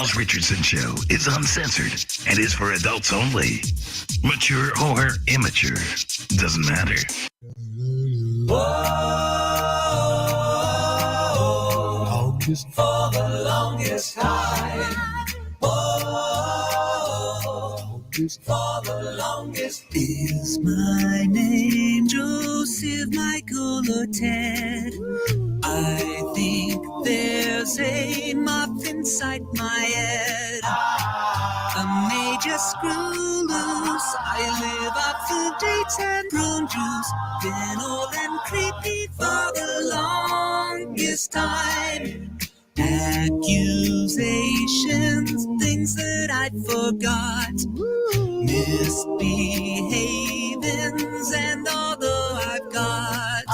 Charles Richardson Show is uncensored and is for adults only. Mature or immature, doesn't matter. Longest for the longest time. Longest for the longest. Is my name Joseph, Michael, or Ted? I think there's a muff inside my head. A major screw loose. I live off the dates and prune juice. Been old and creepy for the longest time. Accusations, things that I forgot. Misbehavings, and although I've got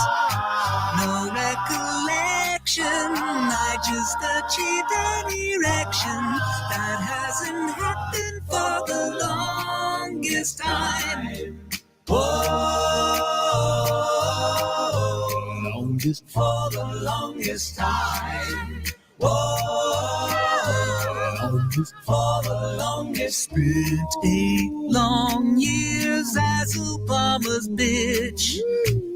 no recollection, I just achieved an erection that hasn't happened for the longest time. Whoa, longest for the longest time. Whoa, longest for the longest. Spent 8 long years as Obama's bitch,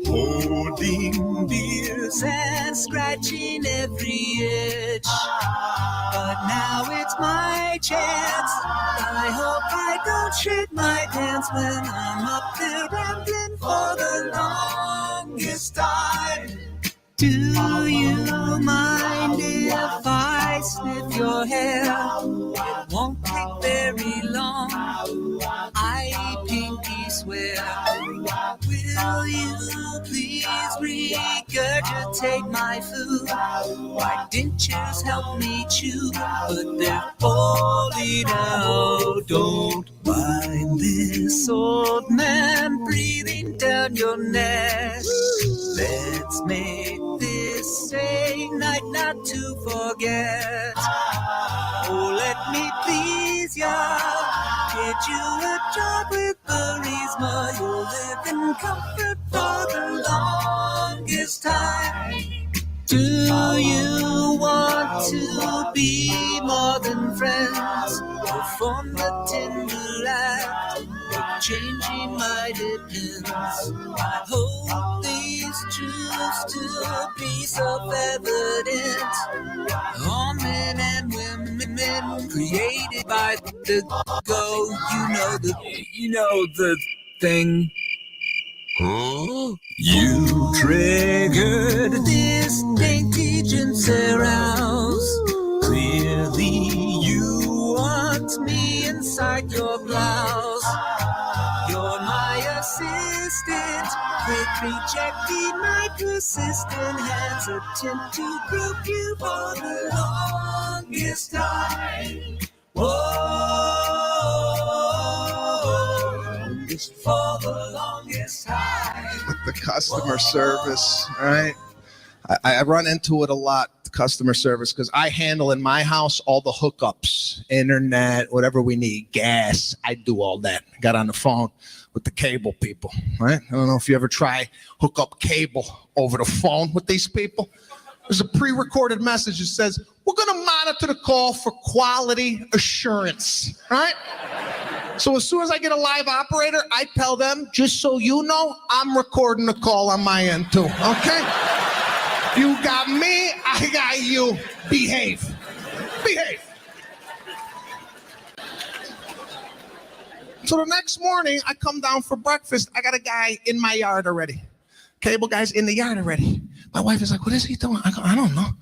holding beers and scratching every itch. But now it's my chance. I hope I don't shit my pants when I'm up there rambling for the longest time. Do you mind if I sniff your hair? It won't take very long, I pinky swear. Will you please regurgitate my food? My dentures help me chew, but they're falling out. Don't mind this old man breathing down your neck. Let's make this a night not to forget. Oh, let me please ya. Get you a job with Burisma. You'll live in comfort for the longest time. Do you want to be more than friends? Perform the tender act of changing my depends. I hope these truths to be self-evident. All men and women created by the go. You know the thing. Huh? You triggered this dainty arouse. Clearly you want me inside your blouse. You're my assistant, quick rejecting my persistent hands attempt to group you for the longest time. Whoa, longest for the longest time. The customer service, right? I run into it a lot, customer service, because I handle in my house all the hookups, internet, whatever we need, gas. I do all that. I got on the phone with the cable people, right? I don't know if you ever try hook up cable over the phone with these people. There's a pre-recorded message that says, we're going to monitor the call for quality assurance, right? So as soon as I get a live operator, I tell them, just so you know, I'm recording the call on my end too, okay? You got me, I got you. Behave. Behave. So the next morning, I come down for breakfast. I got a guy in my yard already. Cable guy's in the yard already. My wife is like, what is he doing? I go, I don't know.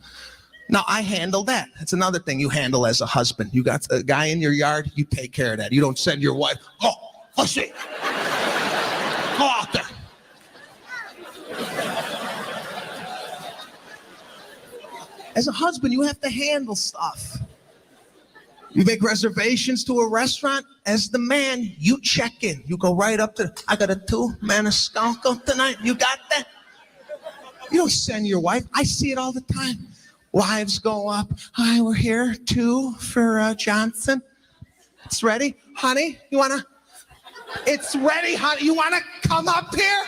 Now, I handle that. That's another thing you handle as a husband. You got a guy in your yard, you take care of that. You don't send your wife, let's see. Go out there. As a husband, you have to handle stuff. You make reservations to a restaurant. As the man, you check in. You go right up to, I got a 2 Maniscalco tonight. You got that? You don't send your wife. I see it all the time. Wives go up. Hi, we're here. 2 for Johnson. It's ready. Honey, you want to? It's ready, honey. You want to come up here?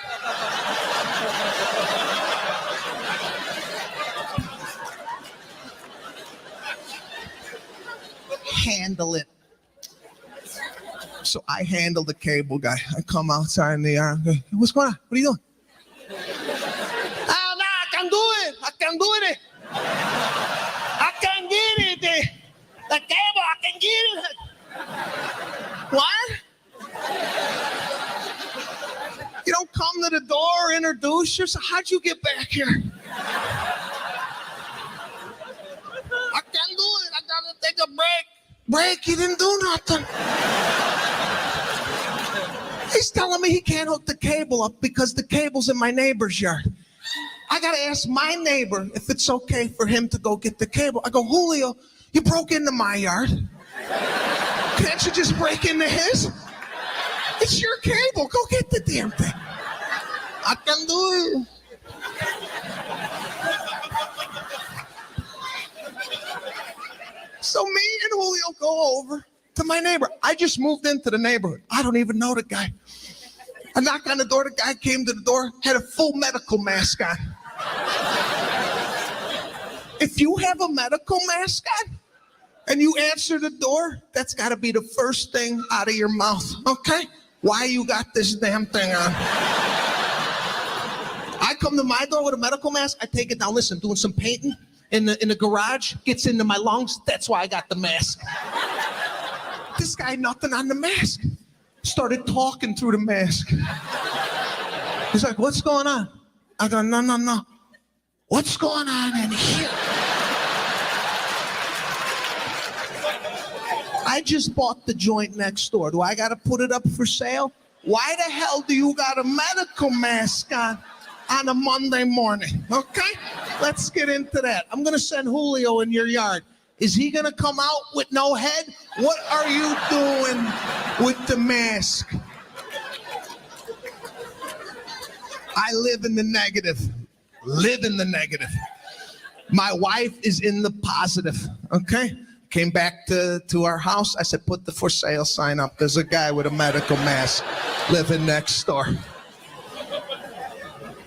handle it. So I handle the cable guy. I come outside in the yard. Hey, what's going on? What are you doing? Oh, no, I can do it. I can do it. I can get it. The cable, I can get it. What? You don't come to the door, introduce yourself. How'd you get back here? I can do it. I gotta take a break. Break? He didn't do nothing. He's telling me he can't hook the cable up because the cable's in my neighbor's yard. I gotta ask my neighbor if it's okay for him to go get the cable. I go, Julio, you broke into my yard. Can't you just break into his? It's your cable. Go get the damn thing. I can do it. So me and Julio go over to my neighbor. I just moved into the neighborhood. I don't even know the guy. I knocked on the door. The guy came to the door, had a full medical mask on. If you have a medical mask on and you answer the door, that's got to be the first thing out of your mouth, okay? Why you got this damn thing on? I come to my door with a medical mask. I take it down. Listen, doing some painting in the garage, gets into my lungs. That's why I got the mask. This guy, nothing on the mask. Started talking through the mask. He's like, what's going on? I go, no. What's going on in here? I just bought the joint next door. Do I got to put it up for sale? Why the hell do you got a medical mask on a Monday morning? Okay, let's get into that. I'm going to send Julio in your yard. Is he going to come out with no head? What are you doing with the mask? I live in the negative. Live in the negative. My wife is in the positive, okay? Came back to our house. I said, put the for sale sign up. There's a guy with a medical mask living next door.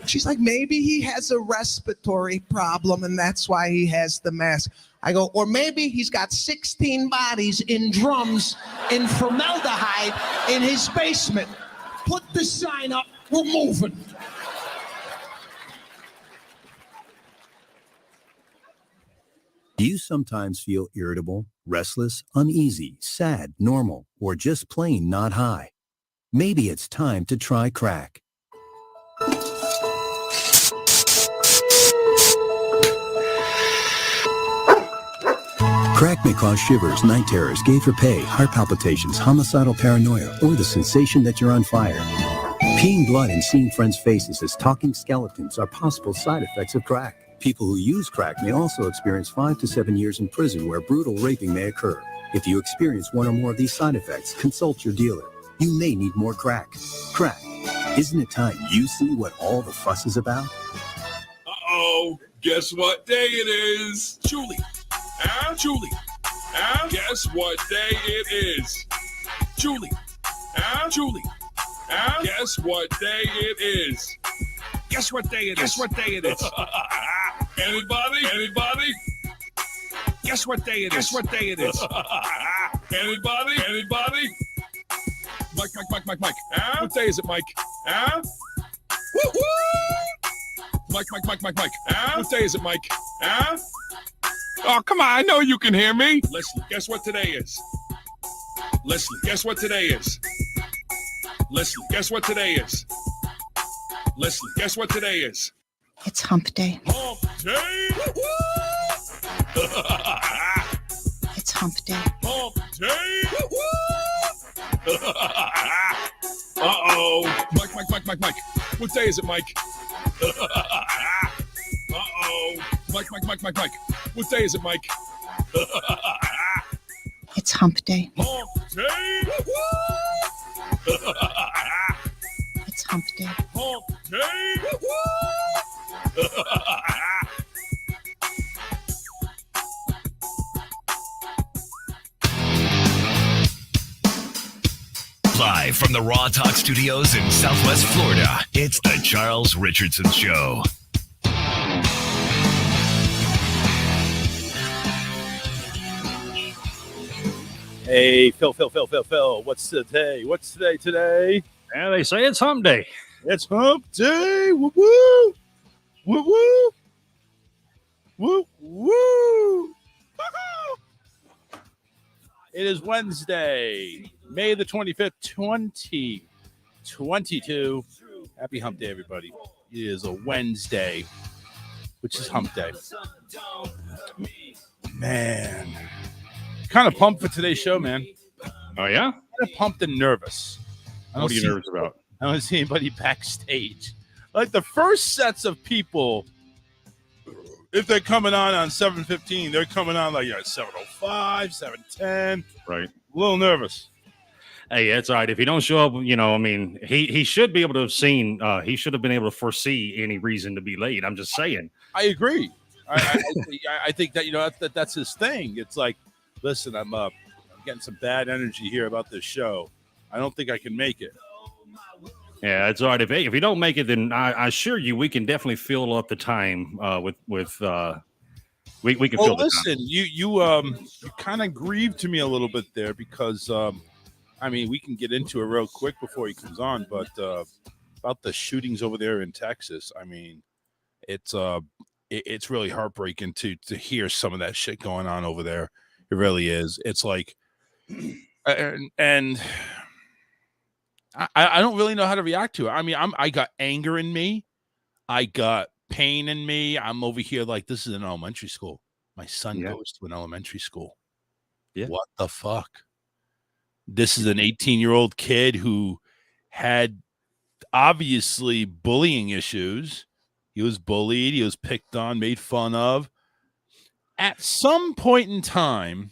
She's like, maybe he has a respiratory problem and that's why he has the mask. I go, or maybe he's got 16 bodies in drums in formaldehyde in his basement. Put the sign up, we're moving. Do you sometimes feel irritable, restless, uneasy, sad, normal, or just plain not high? Maybe it's time to try crack. Crack may cause shivers, night terrors, gay for pay, heart palpitations, homicidal paranoia, or the sensation that you're on fire. Peeing blood and seeing friends' faces as talking skeletons are possible side effects of crack. People who use crack may also experience 5 to 7 years in prison where brutal raping may occur. If you experience one or more of these side effects, consult your dealer. You may need more crack. Crack. Isn't it time you see what all the fuss is about? Uh-oh. Guess what day it is? Julie. Julie. Guess what day it is? Julie. Julie. Guess what day it is? Guess what day it is? Guess what day it is? Anybody? Anybody? Guess what day it is? Guess what day it is? Anybody? Anybody? Mike. What day is it, Mike? Woo-hoo! Mike. What day is it, Mike? Oh, come on, I know you can hear me. Leslie, guess what today is? Leslie, guess what today is? Leslie, guess what today is? Leslie, guess what today is? It's hump day. Hump day! It's hump day. Hump day! Uh-oh. Mike. What day is it, Mike? Uh-oh. Mike. What day is it, Mike? It's hump day. Hump day! It's hump day. Hump day! Live from the Raw Talk Studios in Southwest Florida, it's the Charles Richardson Show. Hey, Phil. What's today? What's today? Yeah, they say it's hump day. It's hump day. Woo woo. Woo woo. Woo woo. It is Wednesday, May the 25th, 2022. Happy hump day, everybody. It is a Wednesday, which is hump day. Man. Kind of pumped for today's show, man. Oh, yeah? Kind of pumped and nervous. What are you nervous about? I don't see anybody backstage. Like the first sets of people, if they're coming on 7:15, they're coming on like 7:05, 7:10. Right. A little nervous. Hey, that's all right. If he don't show up, he should be able to have seen. He should have been able to foresee any reason to be late. I'm just saying. I agree. I think that that's his thing. It's like, listen, I'm getting some bad energy here about this show. I don't think I can make it. Yeah, it's all right. If you don't make it, then I assure you we can definitely fill up the time we can fill the time. Listen, you kind of grieved to me a little bit there because we can get into it real quick before he comes on, but about the shootings over there in Texas, it's really heartbreaking to hear some of that shit going on over there. It really is. It's like, and I don't really know how to react to it. I got anger in me. I got pain in me. I'm over here like, this is an elementary school. My son goes to an elementary school. Yeah. What the fuck? This is an 18-year-old kid who had obviously bullying issues. He was bullied. He was picked on, made fun of. At some point in time,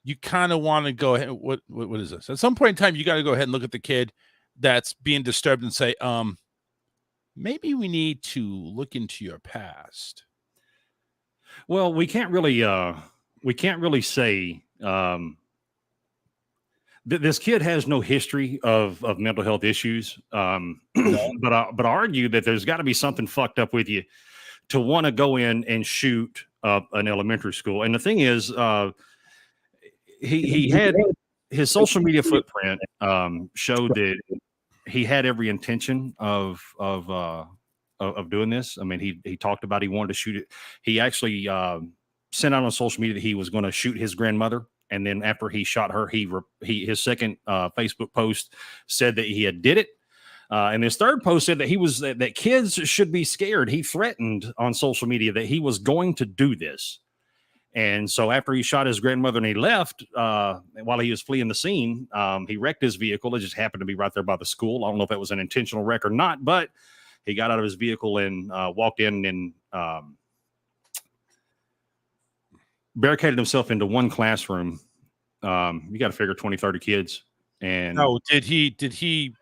you kind of want to go ahead. What is this? At some point in time, you got to go ahead and look at the kid that's being disturbed and say, maybe we need to look into your past. Well, we can't really say this kid has no history of mental health issues. But I argue that there's got to be something fucked up with you to want to go in and shoot an elementary school. And the thing is, he had his social media footprint showed that he had every intention of doing this. He talked about he wanted to shoot it. He actually sent out on social media that he was going to shoot his grandmother. And then after he shot her, his second Facebook post said that he had did it. And his third post said that that kids should be scared. He threatened on social media that he was going to do this. And so after he shot his grandmother and he left, while he was fleeing the scene, he wrecked his vehicle. It just happened to be right there by the school. I don't know if it was an intentional wreck or not, but he got out of his vehicle and walked in and barricaded himself into one classroom. You got to figure 20, 30 kids. And no, did he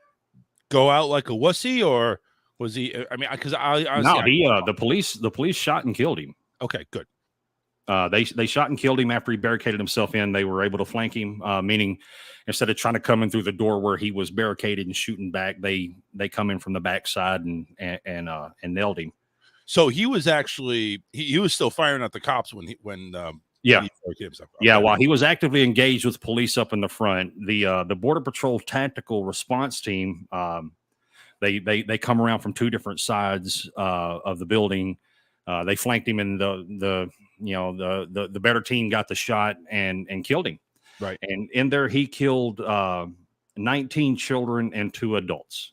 go out like a wussy, or was he? Because the police shot and killed him. Okay, good. They shot and killed him after he barricaded himself in. They were able to flank him, meaning instead of trying to come in through the door where he was barricaded and shooting back, they come in from the backside and nailed him. So he was actually he was still firing at the cops when he himself. Okay. Yeah, while he was actively engaged with police up in the front, the Border Patrol Tactical Response Team, they come around from two different sides of the building. They flanked him, and the better team got the shot and killed him. Right. And in there, he killed 19 children and 2 adults.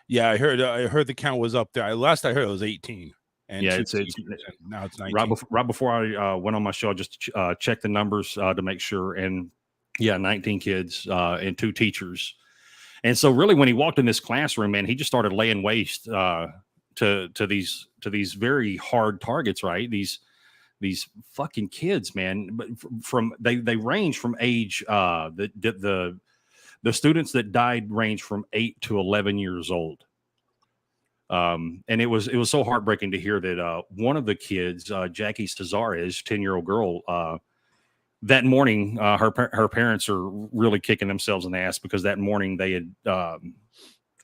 Yeah, I heard the count was up there. Last I heard it was 18. And yeah, now it's 19. Right before I went on my show, I just checked the numbers to make sure. And yeah, 19 kids and 2 teachers. And so really when he walked in this classroom, man, he just started laying waste to these very hard targets, right? These fucking kids, man. But they range from age the students that died range from 8 to 11 years old. And it was so heartbreaking to hear that one of the kids, Jackie Cesares, 10-year-old girl, that morning, her parents are really kicking themselves in the ass because that morning they had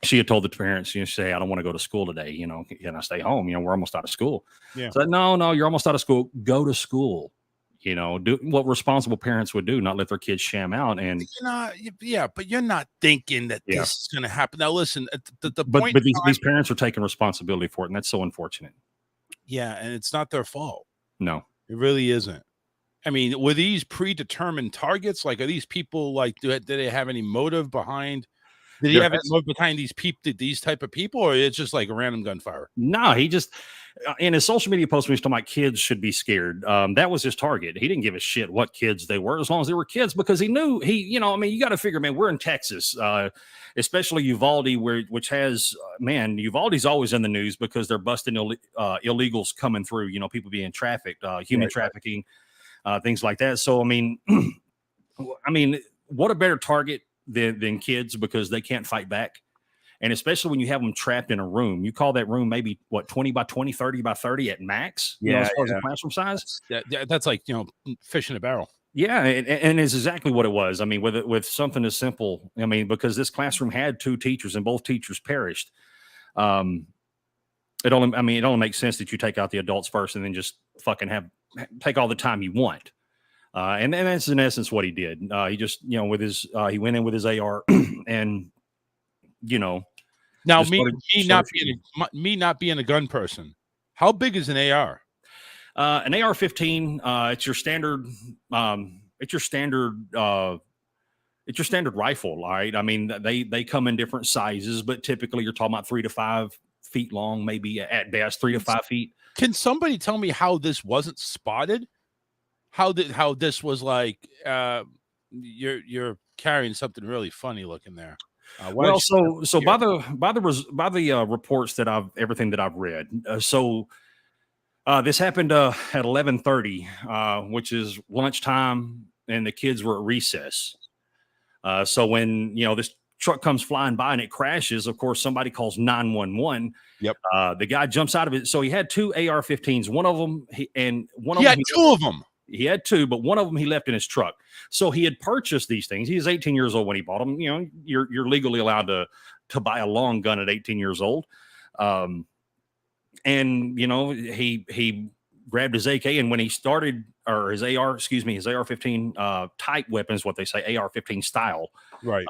she had told the parents, say, I don't want to go to school today. Can I stay home? We're almost out of school. Yeah. So no, you're almost out of school. Go to school. You know, do what responsible parents would do, not let their kids sham out. And but you're not thinking that Yeah. this is going to happen. Now, listen, the but point. but these parents are taking responsibility for it, and that's so unfortunate. Yeah, and it's not their fault. No. It really isn't. I mean, were these predetermined targets? Like, are these people like? Do they have any motive behind? Did he There have any has- motive behind these type of people, or it's just like a random gunfire? No, he just in his social media post when he's talking about kids should be scared. That was his target. He didn't give a shit what kids they were, as long as they were kids, because he knew you know, you got to figure, man, we're in Texas, especially Uvalde, which has Uvalde's always in the news because they're busting illegals coming through. You know, people being trafficked, human trafficking, things like that. So I mean, what a better target than kids, because they can't fight back. And especially when you have them trapped in a room, you call that room maybe 20 by 20, 30 by 30 at max, you know, as far as the classroom size. That's like, fish in a barrel. Yeah. And it's exactly what it was. I mean, with something as simple, I mean, because this classroom had 2 teachers and both teachers perished. It only makes sense that you take out the adults first and then just fucking take all the time you want. And that's in essence what he did. He just, with his, he went in with his AR and, now me not being a gun person, how big is an AR? An AR-15, it's your standard, rifle, right? I mean, they come in different sizes, but typically you're talking about 3 to 5 feet long, maybe at best 3 to 5 feet. Can somebody tell me how this wasn't spotted? How this was like, you're carrying something really funny looking there. Well, so by the reports that everything that I've read, this happened at 11:30, which is lunchtime, and the kids were at recess. So when this truck comes flying by and it crashes, of course somebody calls 911. Yep. The guy jumps out of it. So he had 2 AR-15s. One of them, he had 2 of them. He had 2, but one of them he left in his truck. So he had purchased these things. He was 18 years old when he bought them. You're legally allowed to buy a long gun at 18 years old. And he grabbed his AK, and when he started, or his AR-15 type weapons, what they say, AR-15 style. Right.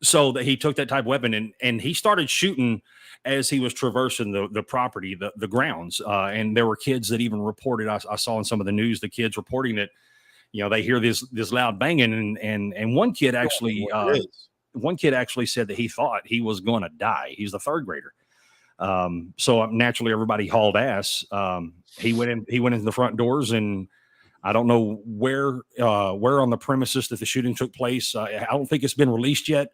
So that he took that type of weapon and he started shooting as he was traversing the property, the grounds. And there were kids that even reported, I saw in some of the news, the kids reporting that, they hear this loud banging, and one kid actually said that he thought he was going to die. He's the 3rd grader. So naturally everybody hauled ass. He went in the front doors, and I don't know where on the premises that the shooting took place. I don't think it's been released yet.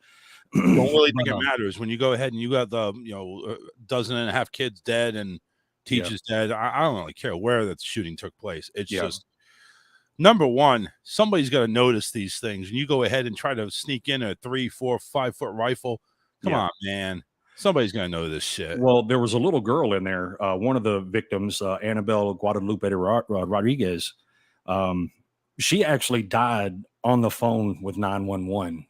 Don't really think it matters when you go ahead and you got the 12.5 kids dead and teachers dead. I don't really care where that shooting took place. It's just, number one, somebody's got to notice these things, and you go ahead and try to sneak in a 3, 4, 5 foot rifle. Come on, man. Somebody's gonna know this shit. Well, there was a little girl in there. One of the victims, Annabelle Guadalupe Rodriguez, she actually died on the phone with 911,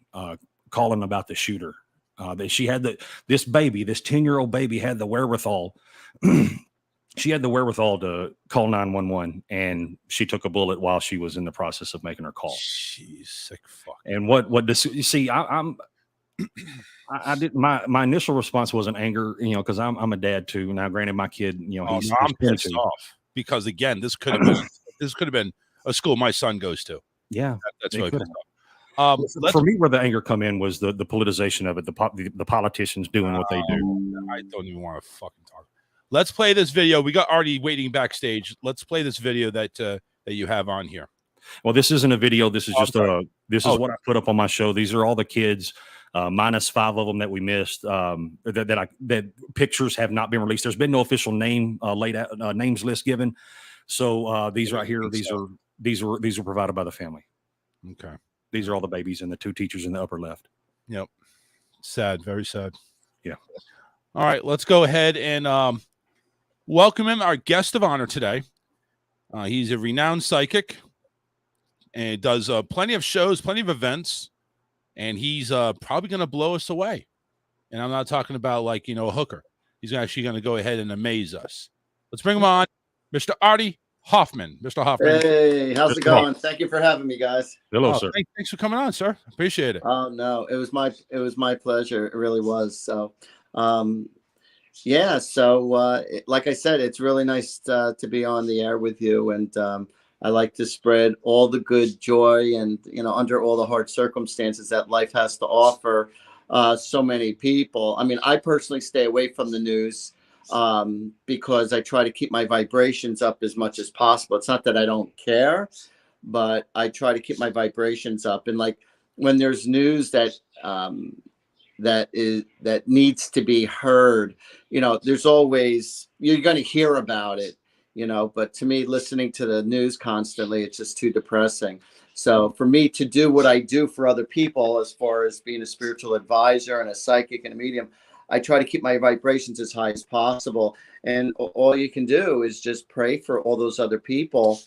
calling about the shooter. That she had this 10-year-old baby had the wherewithal. She had the wherewithal to call 911, and she took a bullet while she was in the process of making her call. Jeez, sick fuck. And you see, I did my initial response wasn't anger, because I'm a dad too. Now, granted, my kid, he's I'm pissed off because again, this could have been a school my son goes to. Yeah, that's really pissed off. For me, where the anger come in was the politicization of it, the politicians doing what they do. I don't even want to fucking talk. Let's play this video. We got Artie waiting backstage. Let's play this video that you have on here. Well, this isn't a video. This is just what I put up on my show. These are all the kids. Minus 5 of them that we missed. That pictures have not been released. There's been no official name laid out, names list given. So these right here, these were provided by the family. Okay, these are all the babies and the 2 teachers in the upper left. Yep, sad, very sad. Yeah. All right, let's go ahead and welcome him, our guest of honor today. He's a renowned psychic and does plenty of shows, plenty of events. And he's probably going to blow us away. And I'm not talking about a hooker. He's actually going to go ahead and amaze us. Let's bring him on, Mr. Artie Hoffman. Mr. Hoffman. Hey, how's it Mr. Hoffman. going? Thank you for having me, guys. Hello, Oh, sir. thanks for coming on, sir. Appreciate it. Oh no, it was my pleasure. It really was. So, yeah. So, like I said, it's really nice to be on the air with you, and I like to spread all the good joy and under all the hard circumstances that life has to offer. So many people. I mean, I personally stay away from the news because I try to keep my vibrations up as much as possible. It's not that I don't care, but I try to keep my vibrations up. And like when there's news that that needs to be heard, there's always, you're going to hear about it, but to me, listening to the news constantly, it's just too depressing. So for me to do what I do for other people, as far as being a spiritual advisor and a psychic and a medium, I try to keep my vibrations as high as possible. And all you can do is just pray for all those other people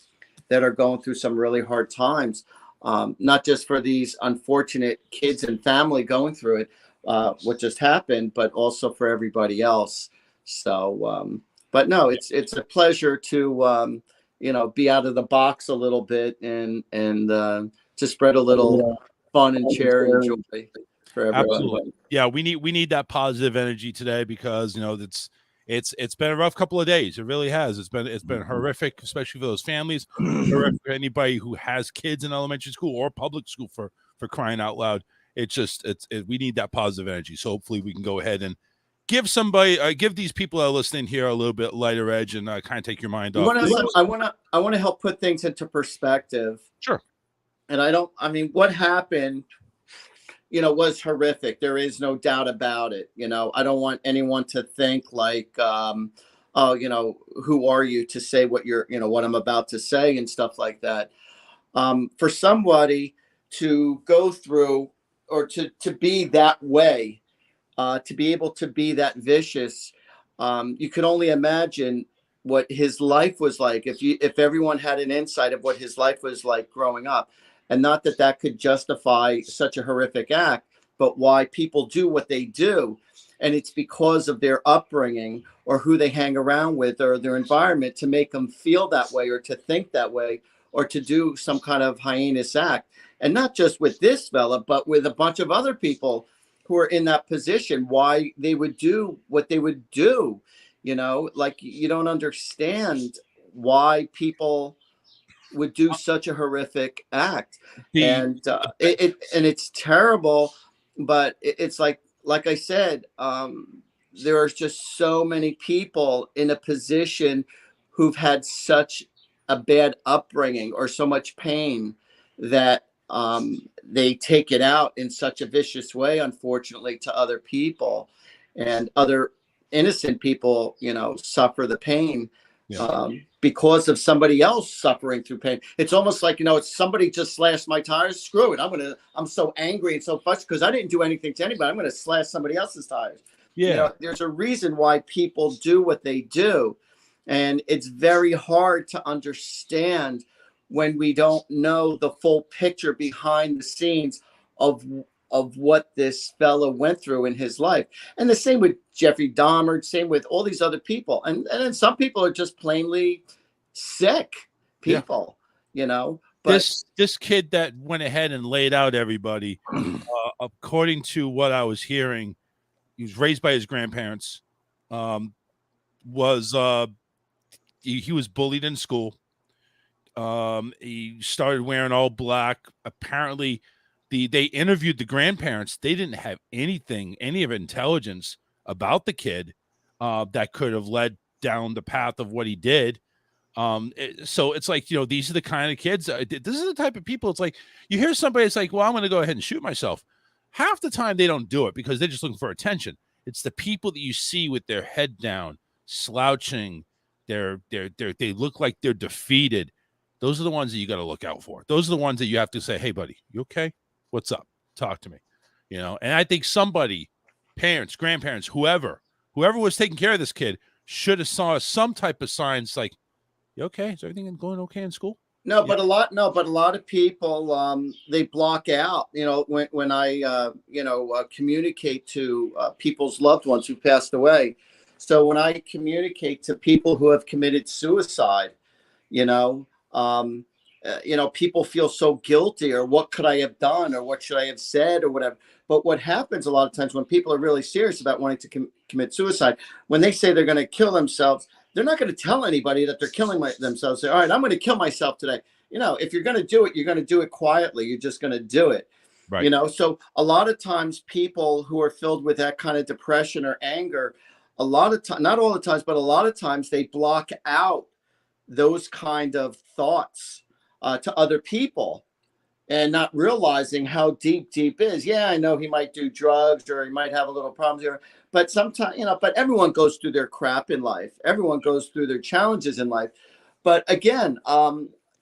that are going through some really hard times. Not just for these unfortunate kids and family going through it, what just happened, but also for everybody else. So, but no, it's a pleasure to, be out of the box a little bit and to spread a little fun and cheer and joy for everyone. Absolutely. Yeah, we need that positive energy today because it's been a rough couple of days. It really has. It's been horrific, especially for those families. Horrific for anybody who has kids in elementary school or public school for crying out loud. We need that positive energy. So hopefully we can go ahead and give these people that are listening here a little bit lighter edge and kind of take your mind off. I want to help put things into perspective. Sure. And what happened, was horrific. There is no doubt about it. I don't want anyone to think like, who are you to say what what I'm about to say and stuff like that. For somebody to go through or to be that way, to be able to be that vicious, you could only imagine what his life was like if everyone had an insight of what his life was like growing up. And not that could justify such a horrific act, but why people do what they do. And it's because of their upbringing or who they hang around with or their environment to make them feel that way or to think that way or to do some kind of heinous act. And not just with this fella, but with a bunch of other people who are in that position, why they would do what they would do. Like you don't understand why people would do such a horrific act. And it's terrible, but it's like I said, there are just so many people in a position who've had such a bad upbringing or so much pain that they take it out in such a vicious way, unfortunately, to other people, and other innocent people, suffer the pain. Yeah. Because of somebody else suffering through pain. It's almost like, it's somebody just slashed my tires. Screw it. I'm so angry and so frustrated because I didn't do anything to anybody. I'm going to slash somebody else's tires. Yeah. There's a reason why people do what they do. And it's very hard to understand when we don't know the full picture behind the scenes of what this fellow went through in his life. And the same with Jeffrey Dahmer, same with all these other people. And then some people are just plainly sick people, But this kid that went ahead and laid out everybody, according to what I was hearing, he was raised by his grandparents, he was bullied in school. He started wearing all black. Apparently, they interviewed the grandparents. They didn't have any of intelligence about the kid that could have led down the path of what he did. So it's like, these are the kind of kids. This is the type of people. It's like you hear somebody, it's like, well, I'm going to go ahead and shoot myself. Half the time they don't do it because they're just looking for attention. It's the people that you see with their head down, slouching. They look like they're defeated. Those are the ones that you got to look out for. Those are the ones that you have to say, hey, buddy, you okay? What's up? Talk to me. And I think somebody, parents, grandparents, whoever was taking care of this kid should have saw some type of signs like, you okay? Is everything going okay in school? But a lot of people, they block out, when I, communicate to people's loved ones who passed away. So when I communicate to people who have committed suicide, you know. People feel so guilty, or what could I have done, or what should I have said, or whatever. But what happens a lot of times when people are really serious about wanting to commit suicide, when they say they're going to kill themselves, they're not going to tell anybody that they're killing themselves. Say, all right, I'm going to kill myself today. If you're going to do it, you're going to do it quietly. You're just going to do it. Right. So a lot of times people who are filled with that kind of depression or anger, a lot of time, not all the times, but a lot of times they block out those kind of thoughts to other people, and not realizing how deep is. Yeah, I know he might do drugs, or he might have a little problems here, but sometimes, but everyone goes through their crap in life. Everyone goes through their challenges in life. But again, a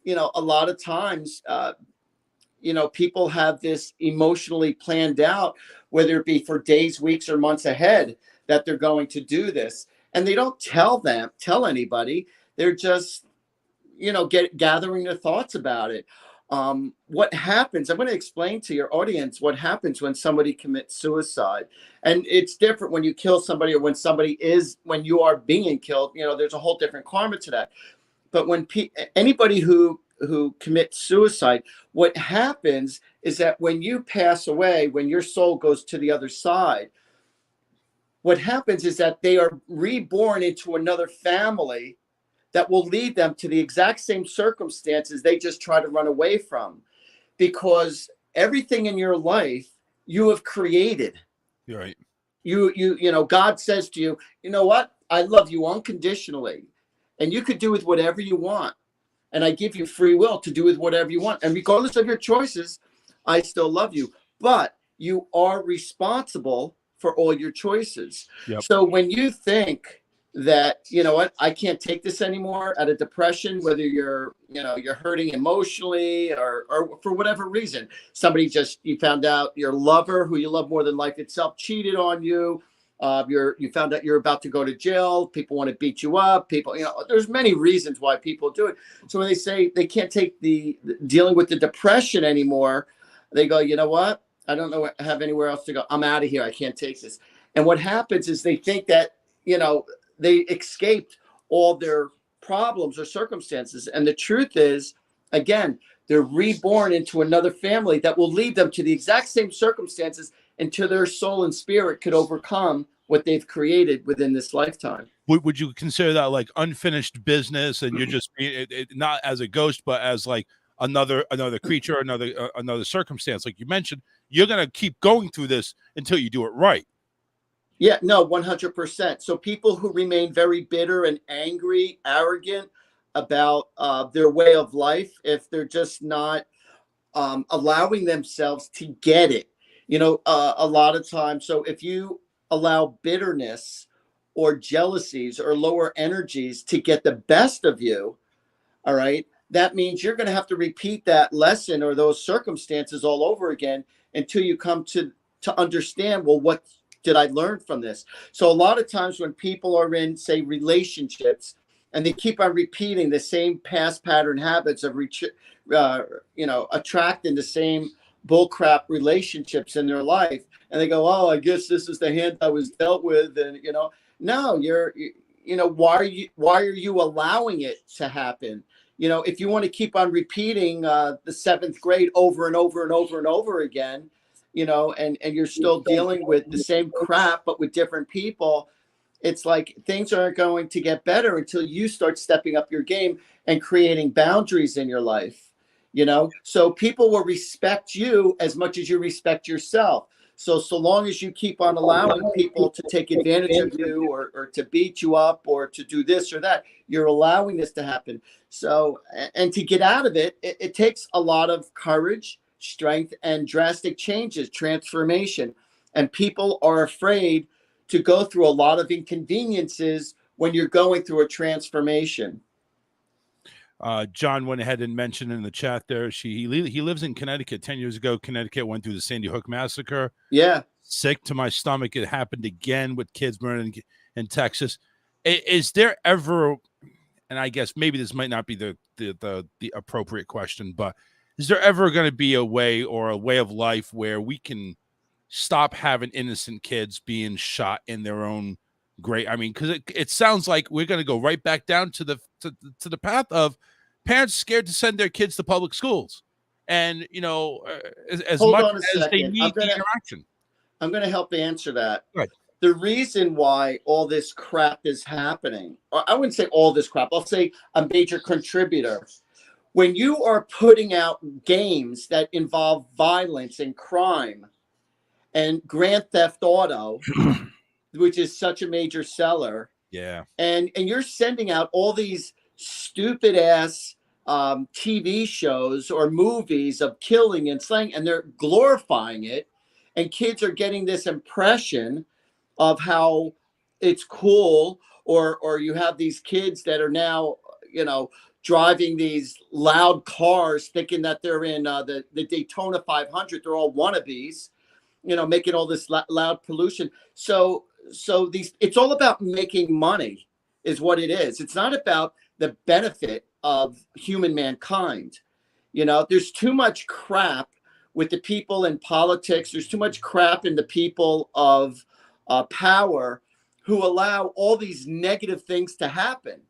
lot of times, people have this emotionally planned out, whether it be for days, weeks, or months ahead, that they're going to do this. And they don't tell anybody. They're just, gathering their thoughts about it. What happens, I'm going to explain to your audience what happens when somebody commits suicide. And it's different when you kill somebody, or when you are being killed. There's a whole different karma to that. But when anybody who commits suicide, what happens is that when you pass away, when your soul goes to the other side, what happens is that they are reborn into another family that will lead them to the exact same circumstances they just try to run away from, because everything in your life you have created. You're right. God says to you, you know what? I love you unconditionally, and you could do with whatever you want. And I give you free will to do with whatever you want. And regardless of your choices, I still love you. But you are responsible for all your choices. Yep. So when you think that, I can't take this anymore, out of depression, whether you're hurting emotionally, or for whatever reason, you found out your lover, who you love more than life itself, cheated on you. You found out you're about to go to jail. People want to beat you up. People, there's many reasons why people do it. So when they say they can't take the dealing with the depression anymore, they go, you know what? I don't have anywhere else to go. I'm out of here. I can't take this. And what happens is they think that, they escaped all their problems or circumstances. And the truth is, again, they're reborn into another family that will lead them to the exact same circumstances until their soul and spirit could overcome what they've created within this lifetime. Would you consider that like unfinished business, and you're just not as a ghost, but as like another creature, another circumstance? Like you mentioned, you're going to keep going through this until you do it right. Yeah, no, 100%. So people who remain very bitter and angry, arrogant about their way of life, if they're just not allowing themselves to get it, a lot of times. So if you allow bitterness or jealousies or lower energies to get the best of you, all right, that means you're going to have to repeat that lesson or those circumstances all over again until you come to understand, well, what did I learn from this? So a lot of times when people are in, say, relationships, and they keep on repeating the same past pattern habits of, attracting the same bullcrap relationships in their life, and they go, oh, I guess this is the hand I was dealt with. And, no, why are you allowing it to happen? If you want to keep on repeating the seventh grade over and over and over and over again, and you're still dealing with the same crap, but with different people, it's like things aren't going to get better until you start stepping up your game and creating boundaries in your life, so people will respect you as much as you respect yourself. So long as you keep on allowing people to take advantage of you, or to beat you up, or to do this or that, you're allowing this to happen. So, and to get out of it, it takes a lot of courage, strength, and drastic changes, transformation. And people are afraid to go through a lot of inconveniences when you're going through a transformation. John went ahead and mentioned in the chat there, he lives in Connecticut. 10 years ago, Connecticut went through the Sandy Hook massacre. Yeah. Sick to my stomach. It happened again with kids burning in Texas. Is there ever, and I guess maybe this might not be the appropriate question, but is there ever going to be a way of life where we can stop having innocent kids being shot in their own grave? I mean, because it sounds like we're going to go right back down to the path of parents scared to send their kids to public schools, and as Hold much on a as they second. need the interaction. I'm going to help answer that. Right. The reason why all this crap is happening, or I wouldn't say all this crap, I'll say a major contributor. When you are putting out games that involve violence and crime and Grand Theft Auto, which is such a major seller, Yeah. and you're sending out all these stupid ass TV shows or movies of killing and slaying, and they're glorifying it, and kids are getting this impression of how it's cool, or you have these kids that are now, driving these loud cars thinking that they're in the Daytona 500. They're all wannabes, making all this loud pollution. So it's all about making money is what it is. It's not about the benefit of human mankind. There's too much crap with the people in politics. There's too much crap in the people of power who allow all these negative things to happen.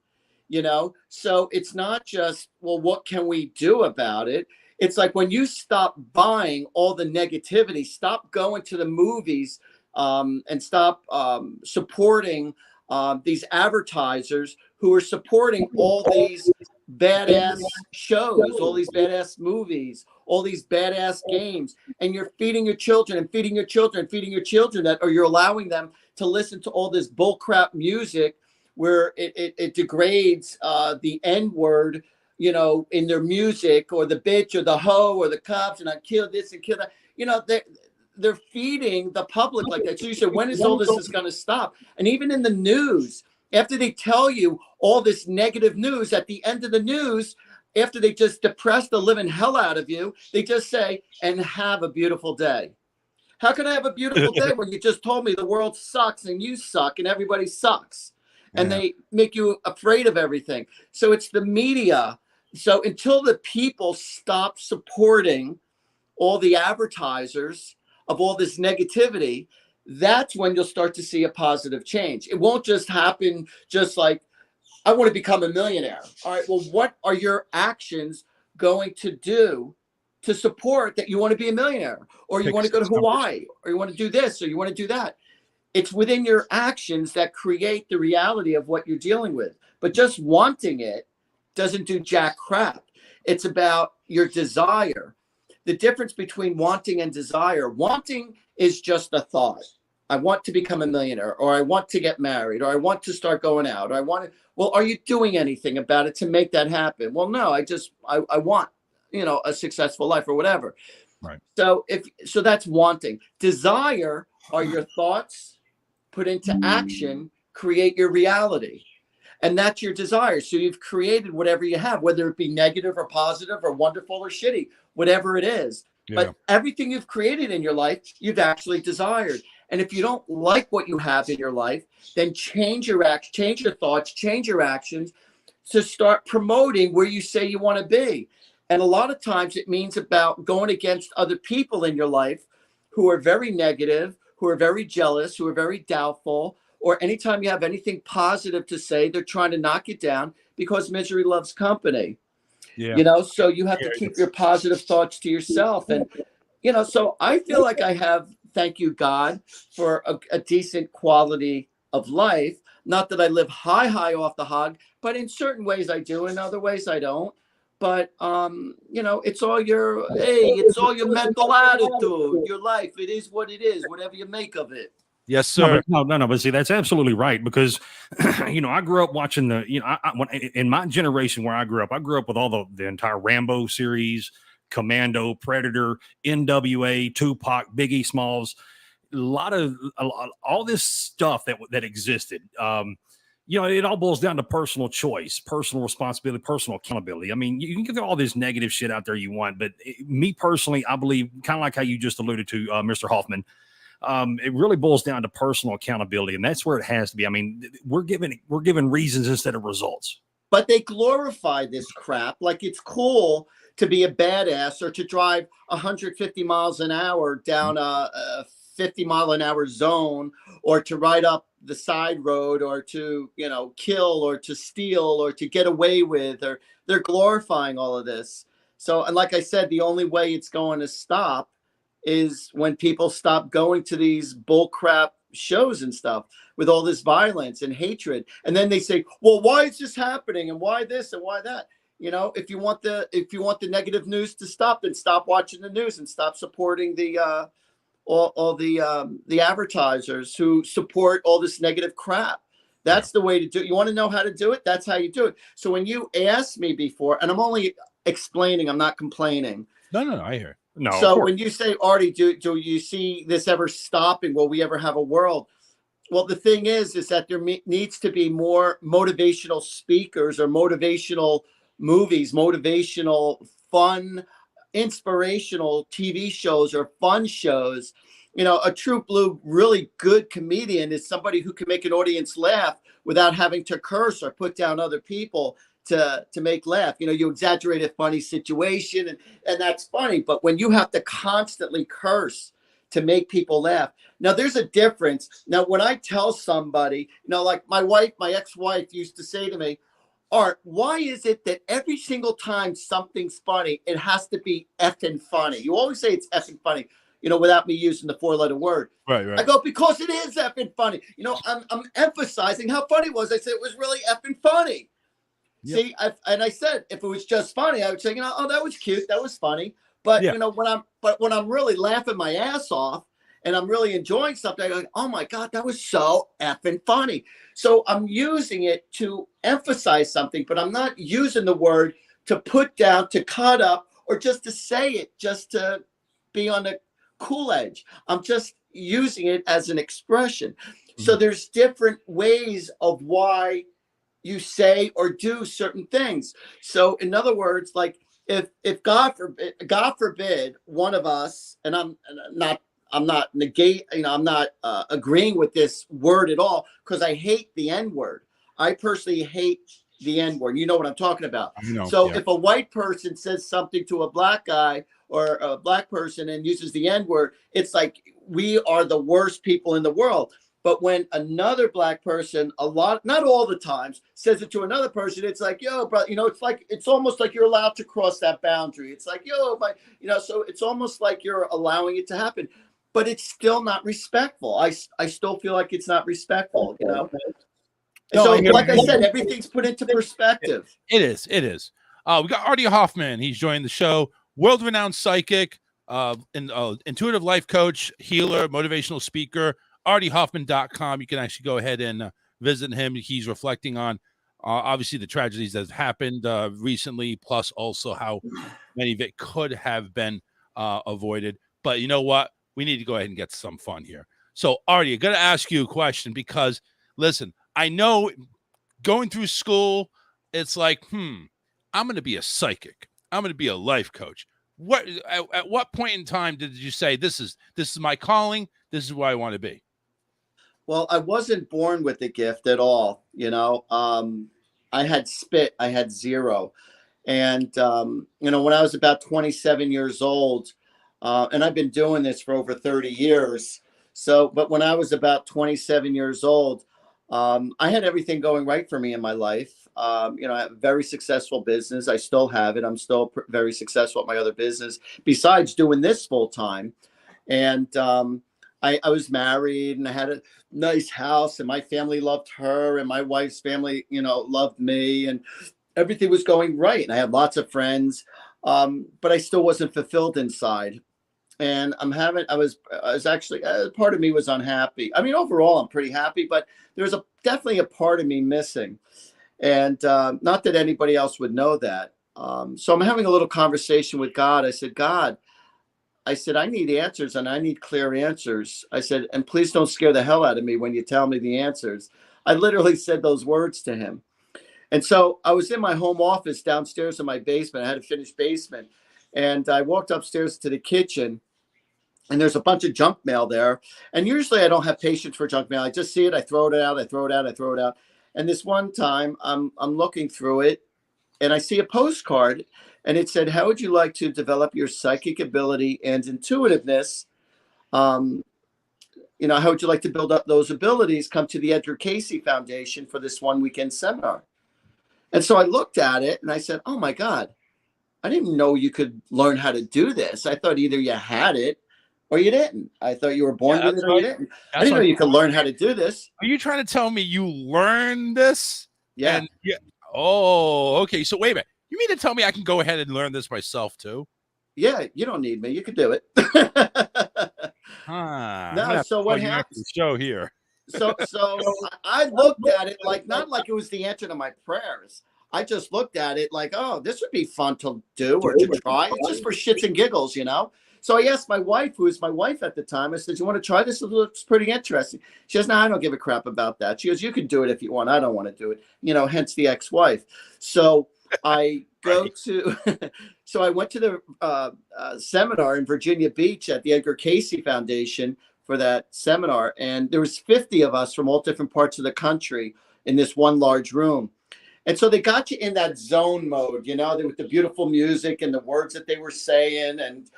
So it's not just, well, what can we do about it? It's like when you stop buying all the negativity, stop going to the movies, and stop supporting these advertisers who are supporting all these badass shows, all these badass movies, all these badass games, and you're feeding your children and feeding your children and feeding your children that, or you're allowing them to listen to all this bullcrap music where it degrades the N-word, in their music, or the bitch or the hoe or the cops, and I kill this and kill that. They're feeding the public like that. So you said, when is all this is going to stop? And even in the news, after they tell you all this negative news, at the end of the news, after they just depress the living hell out of you, they just say, and have a beautiful day. How can I have a beautiful day when you just told me the world sucks and you suck and everybody sucks? And they make you afraid of everything. So it's the media. So until the people stop supporting all the advertisers of all this negativity, that's when you'll start to see a positive change. It won't just happen just like, I want to become a millionaire. All right, well, what are your actions going to do to support that you want to be a millionaire? Or you want to go to Hawaii, or you want to do this, or you want to do that? It's within your actions that create the reality of what you're dealing with. But just wanting it doesn't do jack crap. It's about your desire. The difference between wanting and desire, wanting is just a thought. I want to become a millionaire, or I want to get married, or I want to start going out, or I want to, well, are you doing anything about it to make that happen? Well, no, I want, a successful life or whatever. Right. So that's wanting. Desire are your thoughts put into action, create your reality. And that's your desire. So you've created whatever you have, whether it be negative or positive or wonderful or shitty, whatever it is. Yeah. But everything you've created in your life, you've actually desired. And if you don't like what you have in your life, then change your thoughts, change your actions to start promoting where you say you want to be. And a lot of times it means about going against other people in your life who are very negative, who are very jealous, who are very doubtful, or anytime you have anything positive to say, they're trying to knock you down, because misery loves company. Yeah. So you have to keep your positive thoughts to yourself. And, so I feel like I have, thank you, God, for a decent quality of life. Not that I live high off the hog, but in certain ways I do, in other ways I don't. But, it's all your mental attitude, your life. It is what it is, whatever you make of it. Yes, sir. No, but see, that's absolutely right. Because, I grew up watching in my generation where I grew up with all the entire Rambo series, Commando, Predator, NWA, Tupac, Biggie Smalls, all this stuff that existed. It all boils down to personal choice, personal responsibility, personal accountability. I mean, you can get all this negative shit out there you want, but me personally, I believe, kind of like how you just alluded to, Mr. Hoffman, it really boils down to personal accountability, and that's where it has to be. I mean, we're given reasons instead of results. But they glorify this crap like it's cool to be a badass or to drive 150 miles an hour down a 50-mile-an-hour zone, or to ride up the side road, or to, kill, or to steal, or to get away with, or they're glorifying all of this. So, and like I said, the only way it's going to stop is when people stop going to these bullcrap shows and stuff with all this violence and hatred. And then they say, well, why is this happening? And why this and why that? If you want the negative news to stop, then stop watching the news and stop supporting the all the advertisers who support all this negative crap. That's the way to do it. You want to know how to do it? That's how you do it. So when you asked me before, and I'm only explaining, I'm not complaining. No, I hear. No. So when you say, Artie, do you see this ever stopping? Will we ever have a world? Well, the thing is that there needs to be more motivational speakers, or motivational movies, motivational, fun, inspirational TV shows, or fun shows. A true blue, really good comedian is somebody who can make an audience laugh without having to curse or put down other people to make laugh. You exaggerate a funny situation, and that's funny. But when you have to constantly curse to make people laugh, now there's a difference. Now, when I tell somebody, like my ex-wife used to say to me, Art, why is it that every single time something's funny, it has to be effing funny? You always say it's effing funny, without me using the 4-letter word. Right. I go, because it is effing funny. I'm emphasizing how funny it was. I said it was really effing funny. Yep. See, I said if it was just funny, I would say, oh, that was cute, that was funny. But when I'm really laughing my ass off and I'm really enjoying something, I go, oh my God, that was so effing funny. So I'm using it to emphasize something, but I'm not using the word to put down, to cut up, or just to say it, just to be on the cool edge. I'm just using it as an expression. Mm-hmm. So there's different ways of why you say or do certain things. So in other words, like if God forbid one of us, and I'm not agreeing with this word at all, because I hate the N-word. I personally hate the N-word. You know what I'm talking about. If a white person says something to a black guy or a black person and uses the N-word, it's like we are the worst people in the world. But when another black person, not all the times, says it to another person, it's like, yo, bro, it's almost like you're allowed to cross that boundary. It's like, yo, so it's almost like you're allowing it to happen, but it's still not respectful. I still feel like it's not respectful, No, so, like I said, everything's put into perspective. It is. We got Artie Hoffman. He's joined the show. World-renowned psychic, intuitive life coach, healer, motivational speaker. ArtieHoffman.com. You can actually go ahead and visit him. He's reflecting on obviously the tragedies that have happened recently, plus also how many of it could have been avoided. But you know what? We need to go ahead and get some fun here. So, Artie, I'm going to ask you a question because, listen, I know going through school, it's like, I'm going to be a psychic. I'm going to be a life coach. At what point in time did you say, this is my calling, this is where I want to be? Well, I wasn't born with the gift at all. I had spit, I had zero. And, when I was about 27 years old, and I've been doing this for over 30 years. But when I was about 27 years old, I had everything going right for me in my life. I have a very successful business. I still have it. I'm still very successful at my other business besides doing this full time. And, I was married and I had a nice house and my family loved her and my wife's family, loved me and everything was going right. And I had lots of friends, but I still wasn't fulfilled inside. And I was actually, part of me was unhappy. I mean, overall, I'm pretty happy, but there's definitely a part of me missing. And not that anybody else would know that. So I'm having a little conversation with God. I said, God, I need answers and I need clear answers. I said, and please don't scare the hell out of me when you tell me the answers. I literally said those words to him. And so I was in my home office downstairs in my basement. I had a finished basement. And I walked upstairs to the kitchen and there's a bunch of junk mail there. And usually I don't have patience for junk mail. I just see it. I throw it out. I throw it out. And this one time I'm looking through it and I see a postcard. And it said, how would you like to develop your psychic ability and intuitiveness how would you like to build up those abilities? Come to the Edgar Casey Foundation for this 1 weekend seminar. And so I looked at it and I said, oh my God, I didn't know you could learn how to do this. I thought either you had it or you didn't. I thought you were born with it or you didn't. I didn't know you could learn how to do this. Are you trying to tell me you learned this? Yeah. Oh, okay. So wait a minute. You mean to tell me I can go ahead and learn this myself too? Yeah, you don't need me. You could do it. No, so what happened? Show here. So I looked at it like, not like it was the answer to my prayers. I just looked at it like, oh, this would be fun to do or to try. It's just for shits and giggles, So I asked my wife, who was my wife at the time, I said, you want to try this? It looks pretty interesting. She goes, no, I don't give a crap about that. She goes, you can do it if you want. I don't want to do it. Hence the ex-wife. So I went to the seminar in Virginia Beach at the Edgar Casey Foundation for that seminar. And there was 50 of us from all different parts of the country in this one large room. And so they got you in that zone mode, with the beautiful music and the words that they were saying. And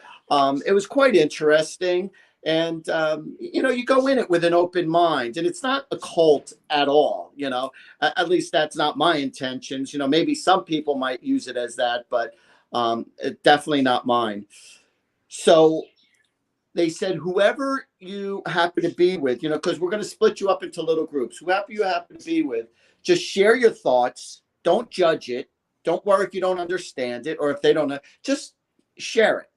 it was quite interesting. And, you go in it with an open mind, and it's not a cult at all, at least that's not my intentions. Maybe some people might use it as that, but definitely not mine. So they said, whoever you happen to be with, because we're going to split you up into little groups, whoever you happen to be with, just share your thoughts. Don't judge it. Don't worry if you don't understand it or if they don't know. Just share it.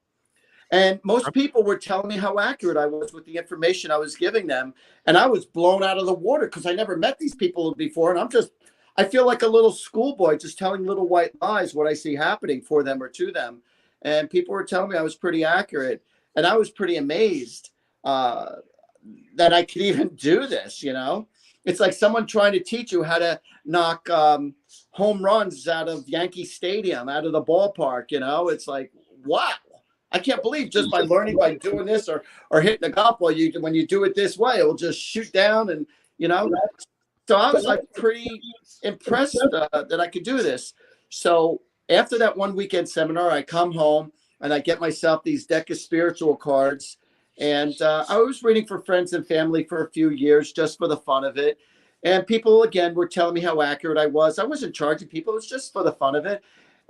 And most people were telling me how accurate I was with the information I was giving them. And I was blown out of the water because I never met these people before. And I feel like a little schoolboy just telling little white lies what I see happening for them or to them. And people were telling me I was pretty accurate. And I was pretty amazed that I could even do this, It's like someone trying to teach you how to knock home runs out of Yankee Stadium, out of the ballpark, It's like, wow. I can't believe just by learning, by doing this or hitting a golf ball, when you do it this way, it will just shoot down and, So I was like pretty impressed that I could do this. So after that 1 weekend seminar, I come home and I get myself these deck of spiritual cards. And I was reading for friends and family for a few years just for the fun of it. And people, again, were telling me how accurate I was. I wasn't charging people. It was just for the fun of it.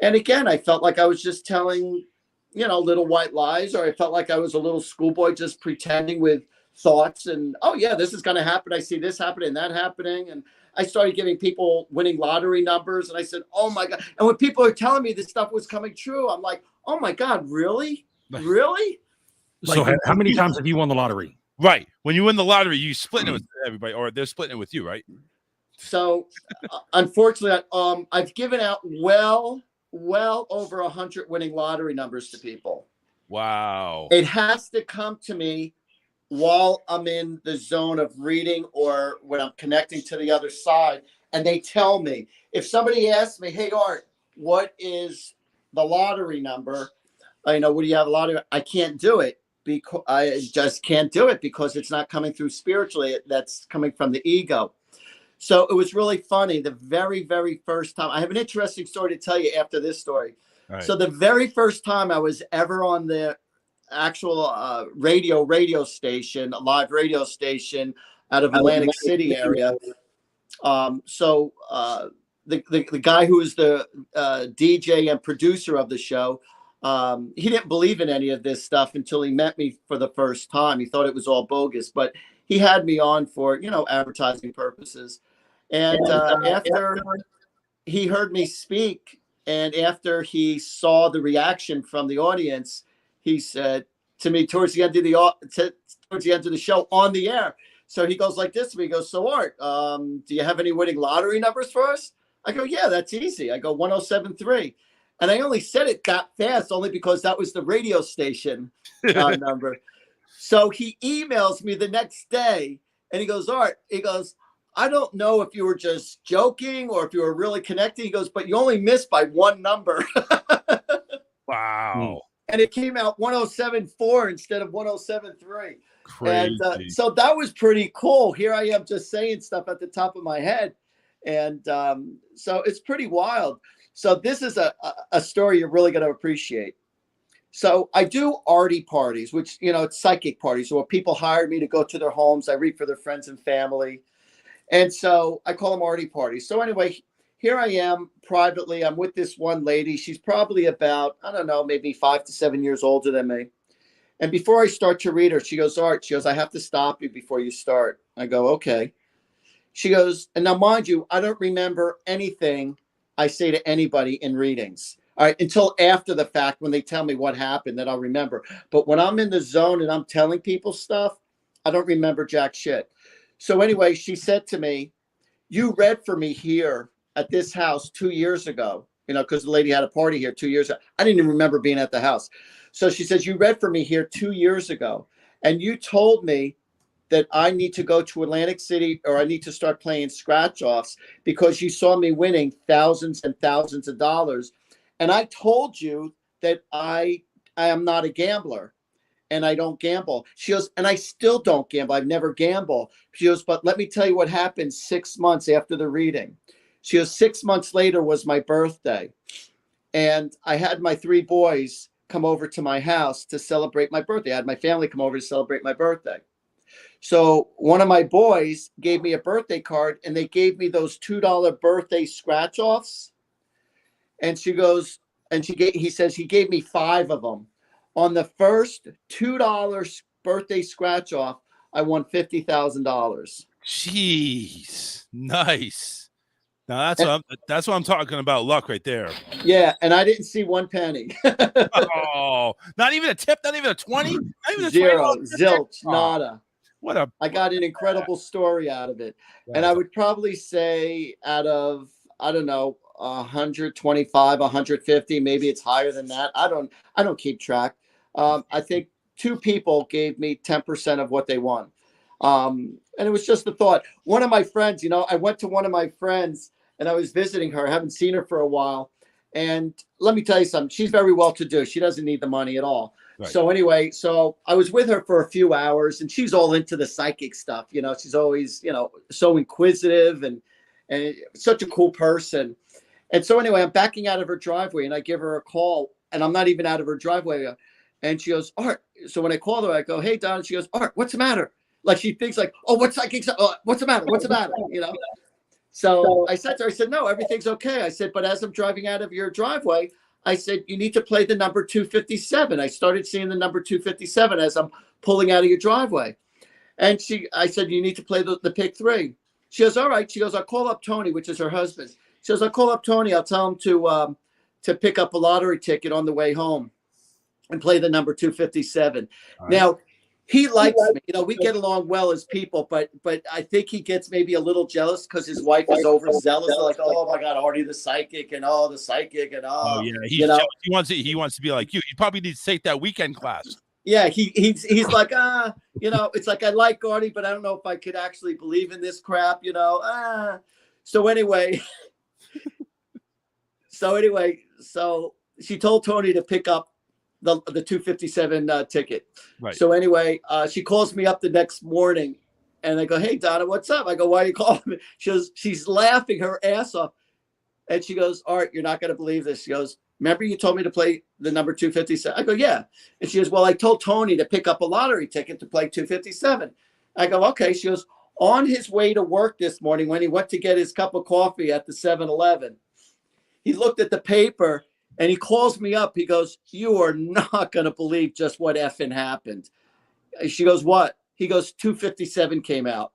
And again, I felt like I was just telling, little white lies, or I felt like I was a little schoolboy just pretending with thoughts and, oh, yeah, this is going to happen. I see this happening, that happening. And I started giving people winning lottery numbers. And I said, oh, my God. And when people are telling me this stuff was coming true, I'm like, oh, my God, really? Really? So how many times have you won the lottery? Right. When you win the lottery, you split it with everybody, or they're splitting it with you, right? So, unfortunately, I've given out well over 100 winning lottery numbers to people. Wow. It has to come to me while I'm in the zone of reading or when I'm connecting to the other side. And they tell me, if somebody asks me, hey, Art, what is the lottery number? What do you have a lottery? I can't do it because I just can't do it because it's not coming through spiritually. That's coming from the ego. So it was really funny. The very, very first time, I have an interesting story to tell you after this story. Right. So the very first time I was ever on the actual radio station, a live radio station out of Atlantic City area. The guy who was the DJ and producer of the show, he didn't believe in any of this stuff until he met me for the first time. He thought it was all bogus, but he had me on for, advertising purposes. And after he heard me speak and after he saw the reaction from the audience, he said to me towards the end of the show on the air. So he goes like this to me. He goes, so Art, do you have any winning lottery numbers for us? I go, yeah, that's easy. I go 1073. And I only said it that fast only because that was the radio station number. So he emails me the next day and he goes, Art, I don't know if you were just joking or if you were really connecting. He goes, but you only missed by one number. Wow. And it came out 1074 instead of 1073. Crazy. And so that was pretty cool. Here I am just saying stuff at the top of my head. And so it's pretty wild. So this is a story you're really going to appreciate. So I do Artie parties, which, it's psychic parties. So where people hire me to go to their homes. I read for their friends and family. And so I call them Artie parties. So anyway, here I am privately. I'm with this one lady. She's probably about, I don't know, maybe 5 to 7 years older than me. And before I start to read her, she goes, Art, she goes, I have to stop you before you start. I go, okay. She goes, and now mind you, I don't remember anything I say to anybody in readings. All right, until after the fact when they tell me what happened, that I'll remember. But when I'm in the zone and I'm telling people stuff, I don't remember jack shit. So anyway, she said to me, you read for me here at this house 2 years ago, because the lady had a party here 2 years ago. I didn't even remember being at the house. So she says, you read for me here 2 years ago, and you told me that I need to go to Atlantic City or I need to start playing scratch offs because you saw me winning thousands and thousands of dollars. And I told you that I am not a gambler and I don't gamble. She goes, and I still don't gamble. I've never gambled. She goes, but let me tell you what happened 6 months after the reading. She goes, 6 months later was my birthday. And I had my 3 boys come over to my house to celebrate my birthday. I had my family come over to celebrate my birthday. So one of my boys gave me a birthday card and they gave me those $2 birthday scratch offs. And she goes, and he says he gave me 5 of them. On the first $2 birthday scratch off, I won $50,000. Jeez, nice. Now that's what I'm talking about. Luck right there. Yeah, and I didn't see 1 penny. Oh, not even a tip, not even a 20, not even a Zero, $20 tip? zilch, Oh, nada. I got an incredible story out of it. And I would probably say out of, I don't know, 125, 150, maybe it's higher than that. I don't keep track. I think 2 people gave me 10% of what they won. And it was just a thought. One of my friends, I went to one of my friends and I was visiting her. I haven't seen her for a while. And let me tell you something. She's very well to do. She doesn't need the money at all. Right. So anyway, I was with her for a few hours and she's all into the psychic stuff. She's always, so inquisitive and such a cool person. And so anyway, I'm backing out of her driveway and I give her a call and I'm not even out of her driveway. And she goes, Art. So when I call her, I go, hey, Don. She goes, Art, what's the matter? Like she thinks like, oh, what's psychic? What's the matter? What's the matter? So I said to her, I said, no, everything's okay. I said, but as I'm driving out of your driveway, I said, you need to play the number 257. I started seeing the number 257 as I'm pulling out of your driveway. And I said, you need to play the pick 3. She goes, all right. She goes, I'll call up Tony, which is her husband. She goes, I'll call up Tony. I'll tell him to pick up a lottery ticket on the way home and play the number 257. Right. Now, he likes me. We get along well as people, but I think he gets maybe a little jealous because his wife is overzealous. Like, oh my God, Artie the psychic and the psychic and oh yeah, he's jealous. He wants to be like you. You probably need to take that weekend class. Yeah, he's like, it's like I like Artie, but I don't know if I could actually believe in this crap, So anyway, so she told Tony to pick up the 257 ticket. Right. So anyway, she calls me up the next morning and I go, hey, Donna, what's up? I go, why are you calling me? She's laughing her ass off. And she goes, Art, you're not going to believe this. She goes, remember you told me to play the number 257? I go, yeah. And she goes, well, I told Tony to pick up a lottery ticket to play 257. I go, okay. She goes, on his way to work this morning when he went to get his cup of coffee at the 7-Eleven, he looked at the paper and he calls me up. He goes, you are not going to believe just what effing happened. She goes, what? He goes, 257 came out.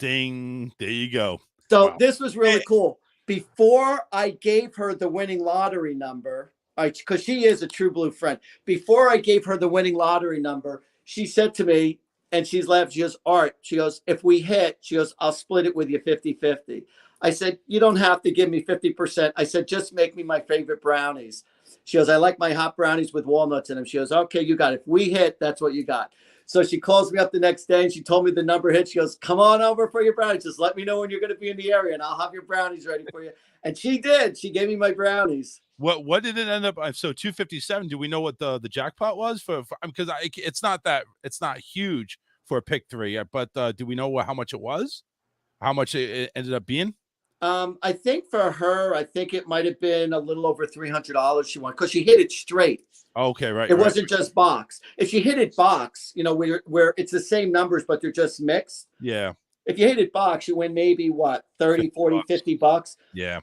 Ding. There you go. So This was really cool. Before I gave her the winning lottery number, because she is a true blue friend. Before I gave her the winning lottery number, she said to me, and she's laughing, she goes, Art, she goes, if we hit, she goes, I'll split it with you 50-50. I said, you don't have to give me 50%. I said, just make me my favorite brownies. She goes, I like my hot brownies with walnuts in them. She goes, okay, you got it. If we hit, that's what you got. So she calls me up the next day and she told me the number hit. She goes, come on over for your brownies. Just let me know when you're going to be in the area and I'll have your brownies ready for you. And she did. She gave me my brownies. What did it end up? So 257. Do we know what the jackpot was for because it's not huge for a pick 3, but do we know how much it was? How much it ended up being? I think for her, I think it might have been a little over $300 she won because she hit it straight. Okay, right. It right. wasn't just box. If she hit it box, where it's the same numbers, but they're just mixed. Yeah. If you hit it box, you win maybe what, 30, 40, $50. Yeah.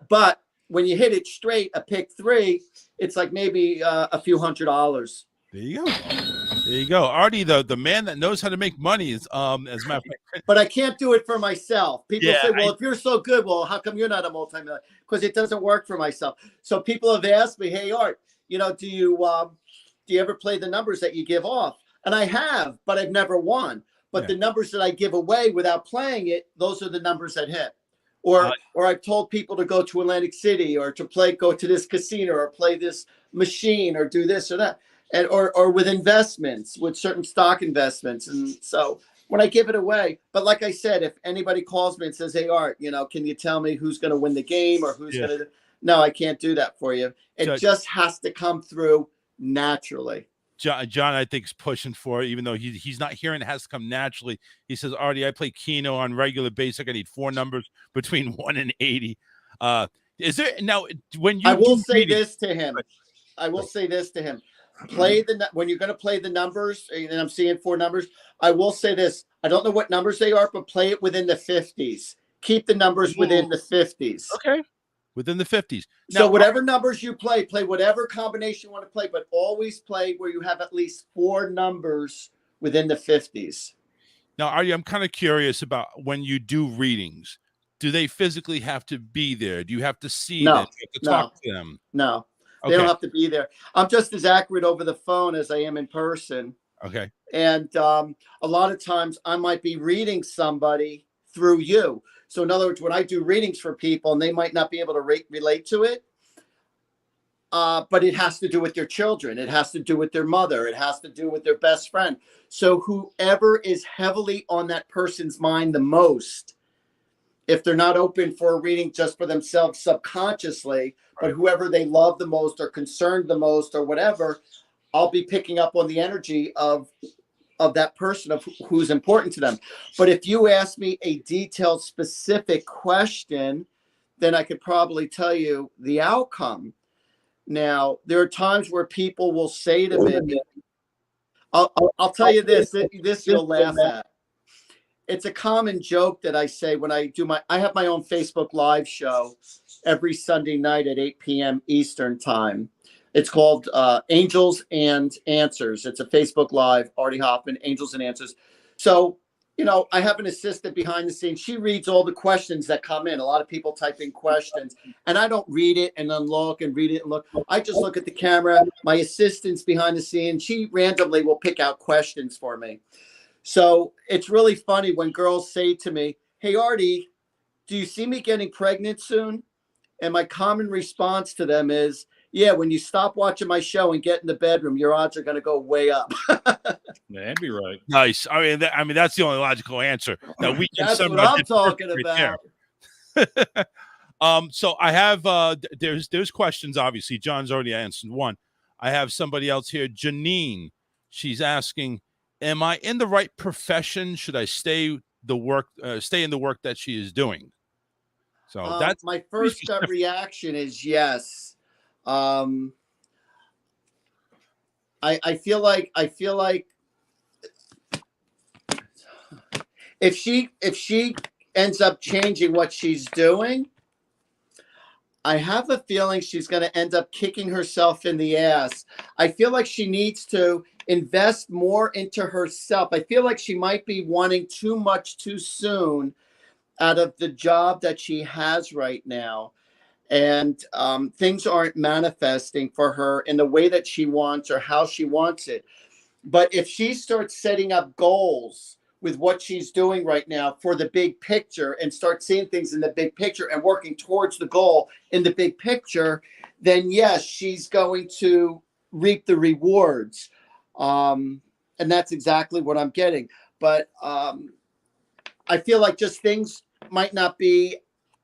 But when you hit it straight, a pick 3, it's like maybe a few $100. There you go. There you go. Artie, the man that knows how to make money is as a matter of fact. But I can't do it for myself. People Yeah, say, well, if you're so good, well, how come you're not a multimillionaire? Because it doesn't work for myself. So people have asked me, hey, Art, do you ever play the numbers that you give off? And I have, but I've never won. But the numbers that I give away without playing it, those are the numbers that hit. Or I've told people to go to Atlantic City or to go to this casino or play this machine or do this or that. And or with investments, with certain stock investments. And so when I give it away, but like I said, if anybody calls me and says, hey, Art, can you tell me who's going to win the game or who's going to, no, I can't do that for you. It just has to come through naturally. John, I think, is pushing for it, even though he's not hearing it has to come naturally. He says, Artie, I play Keno on regular basis. I need 4 numbers between 1 and 80. Is there now when you I will say this to him. When you're going to play the numbers, and I'm seeing 4 numbers, I will say this. I don't know what numbers they are, but play it within the 50s. Keep the numbers within the 50s. Okay. Within the 50s. Now, so whatever numbers you play whatever combination you want to play, but always play where you have at least 4 numbers within the 50s. Now, Artie, I'm kind of curious about when you do readings. Do they physically have to be there? Do you have to see them? Do you have to talk to them? No. They don't have to be there. I'm just as accurate over the phone as I am in person. Okay. And a lot of times I might be reading somebody through you. So in other words, when I do readings for people and they might not be able to relate to it, but it has to do with their children. It has to do with their mother. It has to do with their best friend. So whoever is heavily on that person's mind the most, if they're not open for a reading just for themselves subconsciously, but whoever they love the most or concerned the most or whatever, I'll be picking up on the energy of that person, of who's important to them. But if you ask me a detailed, specific question, then I could probably tell you the outcome. Now, there are times where people will say to me, I'll tell you this you'll laugh at. It's a common joke that I say when I have my own Facebook Live show every Sunday night at 8 p.m. Eastern time. It's called Angels and Answers. It's a Facebook Live, Artie Hoffman, Angels and Answers. So, I have an assistant behind the scenes. She reads all the questions that come in. A lot of people type in questions, and I don't read it and then look and read it and look. I just look at the camera. My assistant's behind the scenes. She randomly will pick out questions for me. So it's really funny when girls say to me, hey, Artie, do you see me getting pregnant soon? And my common response to them is, yeah, when you stop watching my show and get in the bedroom, your odds are going to go way up. That'd be right. Nice. I mean, that's the only logical answer. Now we can that's what I'm talking about. So I have there's questions. Obviously, John's already answered one. I have somebody else here, Janine. She's asking, am I in the right profession? Should I stay in the work that she is doing? So that's my first gut reaction is yes. I feel like if she ends up changing what she's doing, I have a feeling she's going to end up kicking herself in the ass. I feel like she needs to invest more into herself. I feel like she might be wanting too much too soon out of the job that she has right now. And things aren't manifesting for her in the way that she wants or how she wants it. But if she starts setting up goals with what she's doing right now for the big picture and start seeing things in the big picture and working towards the goal in the big picture, then yes, she's going to reap the rewards. And that's exactly what I'm getting. But I feel like just things might not be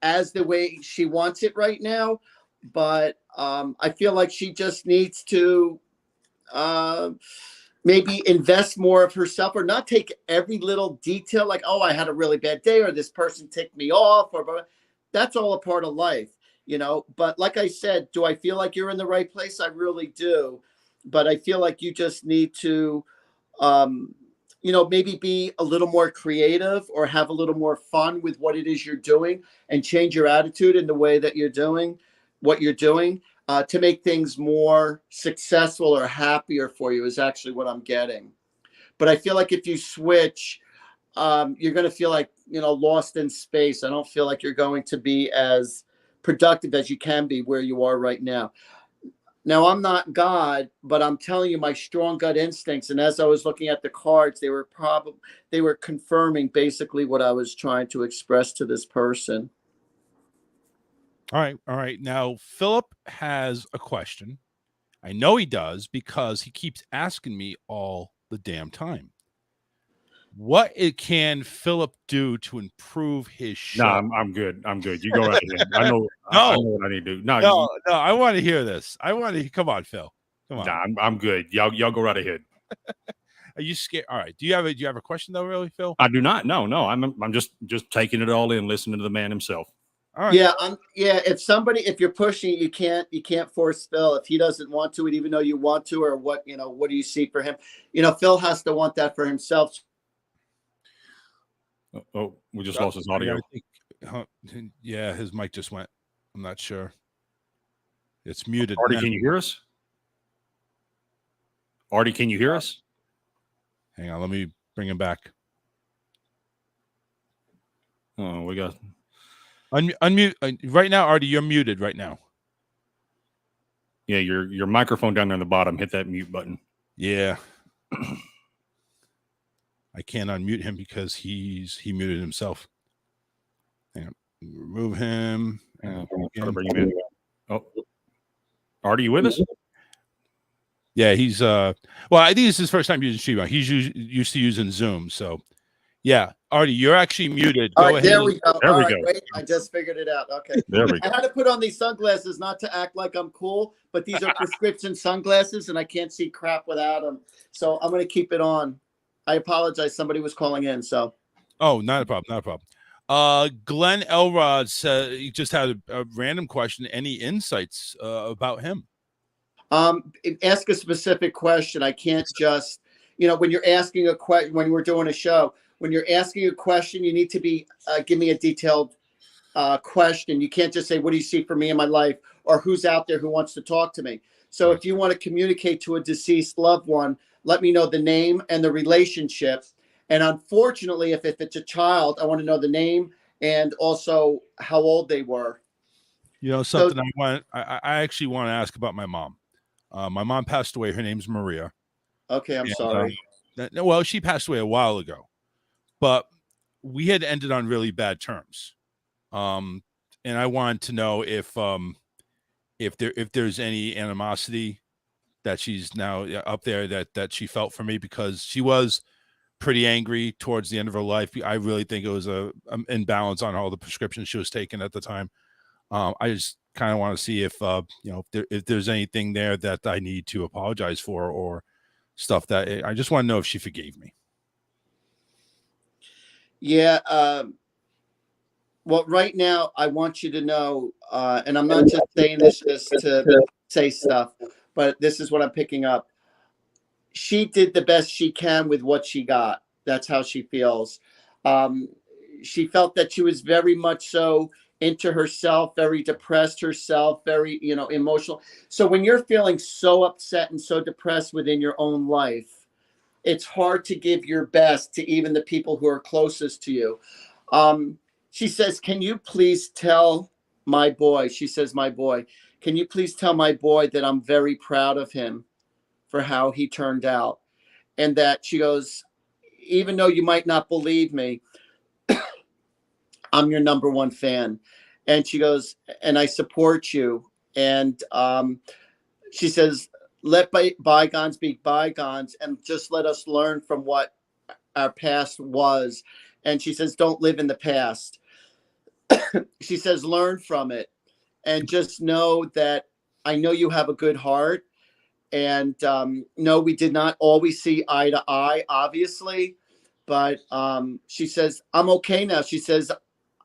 as the way she wants it right now. But I feel like she just needs to maybe invest more of herself, or not take every little detail like, oh, I had a really bad day, or this person ticked me off, or that's all a part of life, you know. But like I said, do I feel like you're in the right place? I really do. But I feel like you just need to, maybe be a little more creative or have a little more fun with what it is you're doing and change your attitude in the way that you're doing what you're doing to make things more successful or happier for you is actually what I'm getting. But I feel like if you switch, you're going to feel like, lost in space. I don't feel like you're going to be as productive as you can be where you are right now. Now, I'm not God, but I'm telling you my strong gut instincts. And as I was looking at the cards, they were confirming basically what I was trying to express to this person. All right. Now, Philip has a question. I know he does because he keeps asking me all the damn time. What can Philip do to improve his show? No, I'm good. I'm good. You go right ahead. I know what I need to do. No, I want to hear this. Come on, Phil. Come on. Nah, I'm good. Y'all go right ahead. Are you scared? All right. Do you have a question though, really, Phil? I do not. No. I'm just taking it all in, listening to the man himself. All right. Yeah. If you're pushing, you can't force Phil if he doesn't want to, even though you want to, or what do you see for him? Phil has to want that for himself. Oh, we just lost his audio. Yeah, his mic just went. I'm not sure. It's muted. Artie, can you hear us? Artie, can you hear us? Hang on, let me bring him back. Oh, we got unmute right now, Artie. You're muted right now. Yeah, your microphone down there on the bottom. Hit that mute button. Yeah. I can't unmute him because he muted himself. Hang on. Remove him. Bring him in. Oh, Artie, you with us? Yeah, he's well, I think it's his first time using Streamline. He's used to using Zoom. So yeah, Artie, you're actually muted. Go ahead. There we go. There we go. Wait, I just figured it out. Okay. There we go. I had to put on these sunglasses not to act like I'm cool, but these are prescription sunglasses and I can't see crap without them. So I'm going to keep it on. I apologize. Somebody was calling in. So. Oh, not a problem. Glenn Elrod said he just had a random question. Any insights about him? Ask a specific question. I can't just, when you're asking a question, when we're doing a show, when you're asking a question, you need to be, give me a detailed question. You can't just say, what do you see for me in my life? Or who's out there who wants to talk to me? So if you want to communicate to a deceased loved one, let me know the name and the relationship. And unfortunately, if it's a child, I want to know the name and also how old they were. Something I actually want to ask about my mom. My mom passed away. Her name's Maria. Okay, I'm sorry. Well, she passed away a while ago, but we had ended on really bad terms. And I wanted to know if there's any animosity that she's now up there that she felt for me, because she was pretty angry towards the end of her life. I really think it was a imbalance on all the prescriptions she was taking at the time. I just kind of want to see if if there's anything there that I need to apologize for or stuff that I just want to know if she forgave me. Yeah. Well, right now I want you to know, and I'm not just saying this just to say stuff, but this is what I'm picking up. She did the best she can with what she got. That's how she feels. She felt that she was very much so into herself, very depressed herself, very, emotional. So when you're feeling so upset and so depressed within your own life, it's hard to give your best to even the people who are closest to you. She says, can you please tell my boy, she says, my boy, can you please tell my boy that I'm very proud of him for how he turned out? And that she goes, even though you might not believe me, I'm your number one fan. And she goes, and I support you. And she says, let bygones be bygones and just let us learn from what our past was. And she says, don't live in the past. She says, learn from it and just know that I know you have a good heart. And no, we did not always see eye to eye, obviously. But she says, I'm okay now. She says,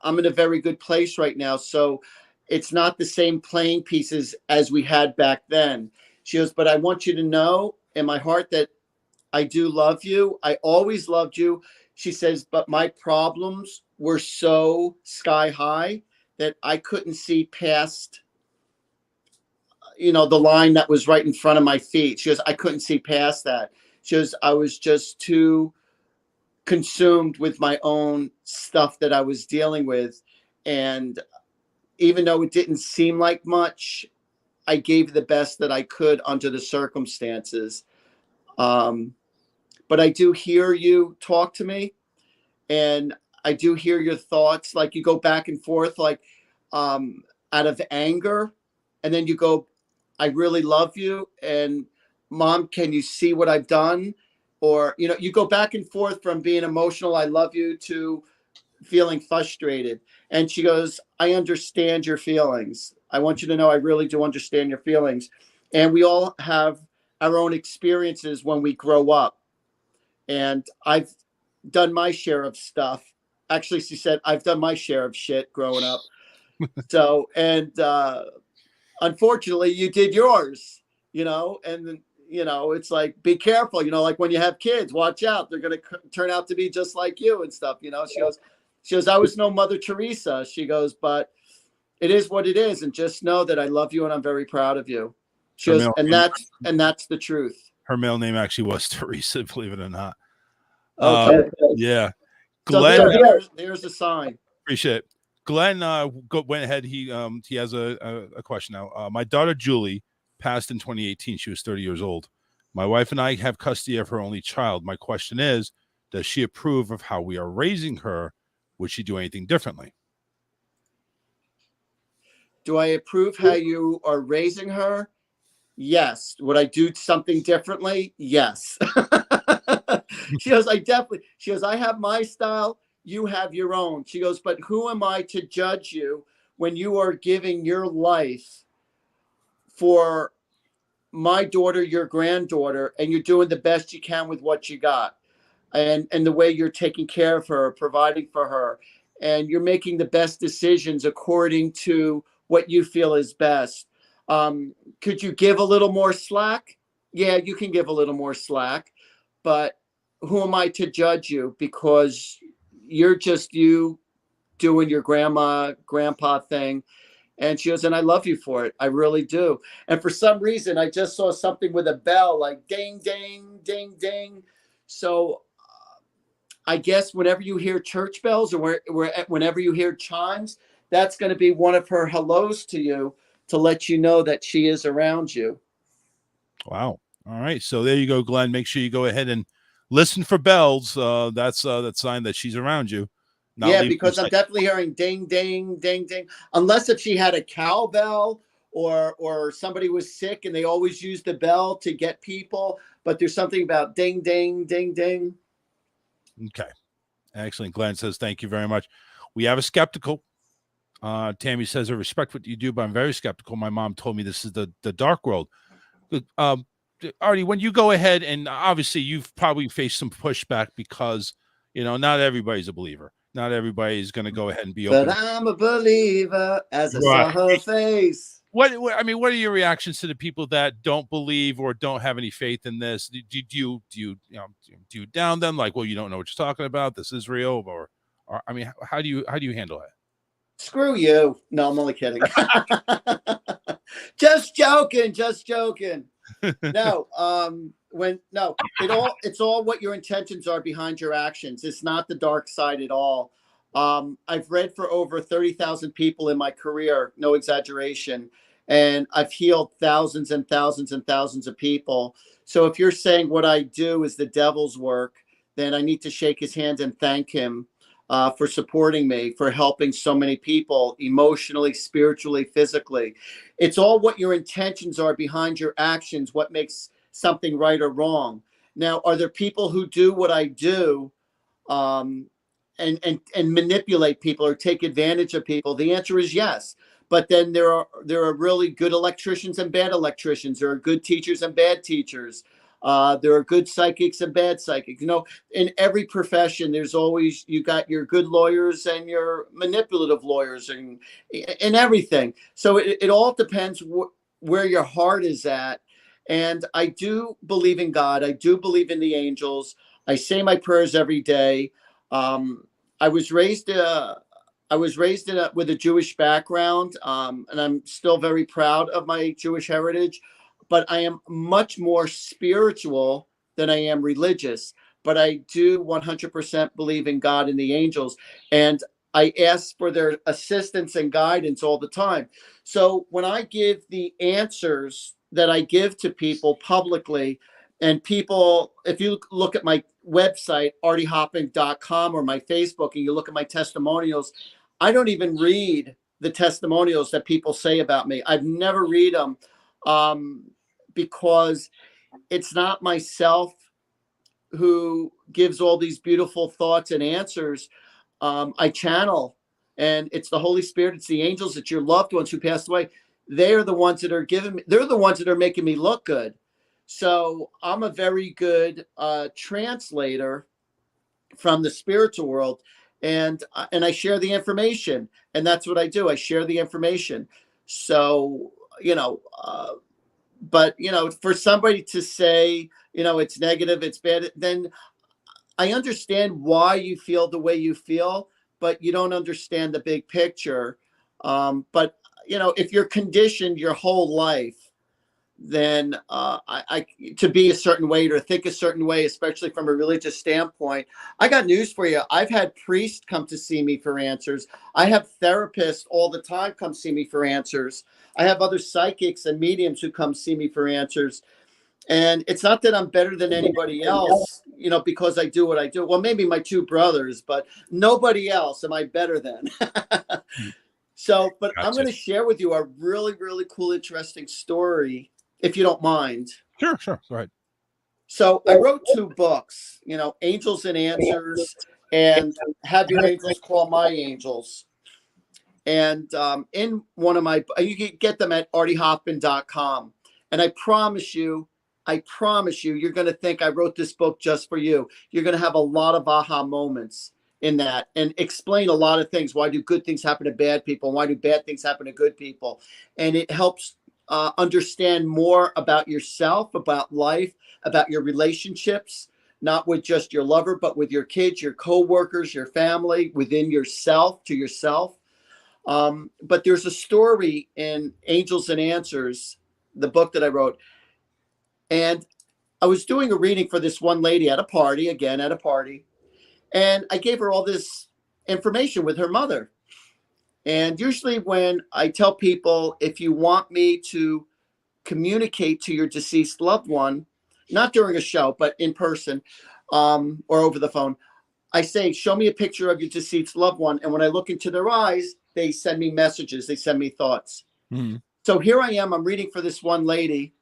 I'm in a very good place right now. So it's not the same playing pieces as we had back then. She goes, but I want you to know in my heart that I do love you. I always loved you. She says, but my problems were so sky high that I couldn't see past, the line that was right in front of my feet. She goes, I couldn't see past that. She goes, I was just too consumed with my own stuff that I was dealing with. And even though it didn't seem like much, I gave the best that I could under the circumstances. But I do hear you talk to me, and I do hear your thoughts. Like you go back and forth, like out of anger, and then you go, I really love you. And Mom, can you see what I've done? Or, you go back and forth from being emotional, I love you, to feeling frustrated. And she goes, I understand your feelings. I want you to know I really do understand your feelings. And we all have our own experiences when we grow up. And I've done my share of stuff. Actually, she said, I've done my share of shit growing up. So, and unfortunately, you did yours, and it's like, be careful, like when you have kids, watch out. They're going to turn out to be just like you and stuff, She goes, I was no Mother Teresa. She goes, but it is what it is. And just know that I love you and I'm very proud of you. She goes, and that's the truth. Her middle name actually was Teresa, believe it or not. Okay. Yeah. Glenn, so there's a sign. Appreciate it. Glenn went ahead. He has a question now. My daughter Julie passed in 2018. She was 30 years old. My wife and I have custody of her only child. My question is, does she approve of how we are raising her? Would she do anything differently? Do I approve how you are raising her? Yes. Would I do something differently? Yes. She goes, I have my style. You have your own. She goes, but who am I to judge you when you are giving your life for my daughter, your granddaughter, and you're doing the best you can with what you got, and the way you're taking care of her, providing for her, and you're making the best decisions according to what you feel is best. Could you give a little more slack? Yeah, you can give a little more slack, but who am I to judge you? Because you're just you doing your grandpa thing. And she goes, and I love you for it. I really do. And for some reason, I just saw something with a bell, like ding, ding, ding, ding. So I guess whenever you hear church bells or whenever you hear chimes, that's going to be one of her hellos to you to let you know that she is around you. Wow. All right. So there you go, Glenn. Make sure you go ahead and listen for bells. That's that sign that she's around you. Yeah, because I'm definitely hearing ding, ding, ding, ding. Unless if she had a cowbell or somebody was sick and they always use the bell to get people. But there's something about ding, ding, ding, ding. Okay. Excellent. Glenn says, thank you very much. We have a skeptical. Tammy says, I respect what you do, but I'm very skeptical. My mom told me this is the dark world. Artie, when you go ahead, and obviously you've probably faced some pushback because, not everybody's a believer. Not everybody is going to go ahead and be open. But I'm a believer as I saw her face. What are your reactions to the people that don't believe or don't have any faith in this? Do you down them like, well, you don't know what you're talking about? This is real, or how do you handle it? Screw you. No, I'm only kidding. Just joking. No, it's all what your intentions are behind your actions. It's not the dark side at all. I've read for over 30,000 people in my career, no exaggeration, and I've healed thousands and thousands and thousands of people. So if you're saying what I do is the devil's work, then I need to shake his hand and thank him for supporting me, for helping so many people emotionally, spiritually, physically. It's all what your intentions are behind your actions, what makes something right or wrong. Now, are there people who do what I do and manipulate people or take advantage of people? The answer is yes. But then there are really good electricians and bad electricians. There are good teachers and bad teachers. There are good psychics and bad psychics. You know, in every profession, there's always, you got your good lawyers and your manipulative lawyers and everything. So it all depends where your heart is at. And I do believe in God. I do believe in the angels. I say my prayers every day. I was raised with a Jewish background, and I'm still very proud of my Jewish heritage. But I am much more spiritual than I am religious. But I do 100% believe in God and the angels, and I ask for their assistance and guidance all the time. So when I give the answers that I give to people publicly, and people, if you look at my website, artiehoffman.com, or my Facebook, and you look at my testimonials, I don't even read the testimonials that people say about me. I've never read them because it's not myself who gives all these beautiful thoughts and answers. I channel, and it's the Holy Spirit, it's the angels, it's your loved ones who passed away. They're the ones that are giving me, they're the ones that are making me look good. So I'm a very good translator from the spiritual world, and I share the information, and that's what I do. I share the information. So, but for somebody to say, it's negative, it's bad, then I understand why you feel the way you feel, but you don't understand the big picture. But if you're conditioned your whole life, then to be a certain way, or think a certain way, especially from a religious standpoint, I got news for you. I've had priests come to see me for answers. I have therapists all the time come see me for answers. I have other psychics and mediums who come see me for answers. And it's not that I'm better than anybody else, because I do what I do. Well, maybe my two brothers, but nobody else am I better than. So, but Gotcha. I'm going to share with you a really, really cool, interesting story, if you don't mind. Sure. Go ahead. So I wrote 2 books, Angels and Answers, and Have Your Angels Call My Angels. And in one of my, you can get them at artiehoffman.com. And I promise you, you're going to think I wrote this book just for you. You're going to have a lot of aha moments in that, and explain a lot of things. Why do good things happen to bad people? And why do bad things happen to good people? And it helps understand more about yourself, about life, about your relationships, not with just your lover, but with your kids, your co-workers, your family, within yourself, to yourself. But there's a story in Angels and Answers, the book that I wrote. And I was doing a reading for this one lady at a party, and I gave her all this information with her mother. And usually when I tell people, if you want me to communicate to your deceased loved one, not during a show, but in person or over the phone, I say, show me a picture of your deceased loved one. And when I look into their eyes, they send me messages. They send me thoughts. Mm-hmm. So here I am. I'm reading for this one lady.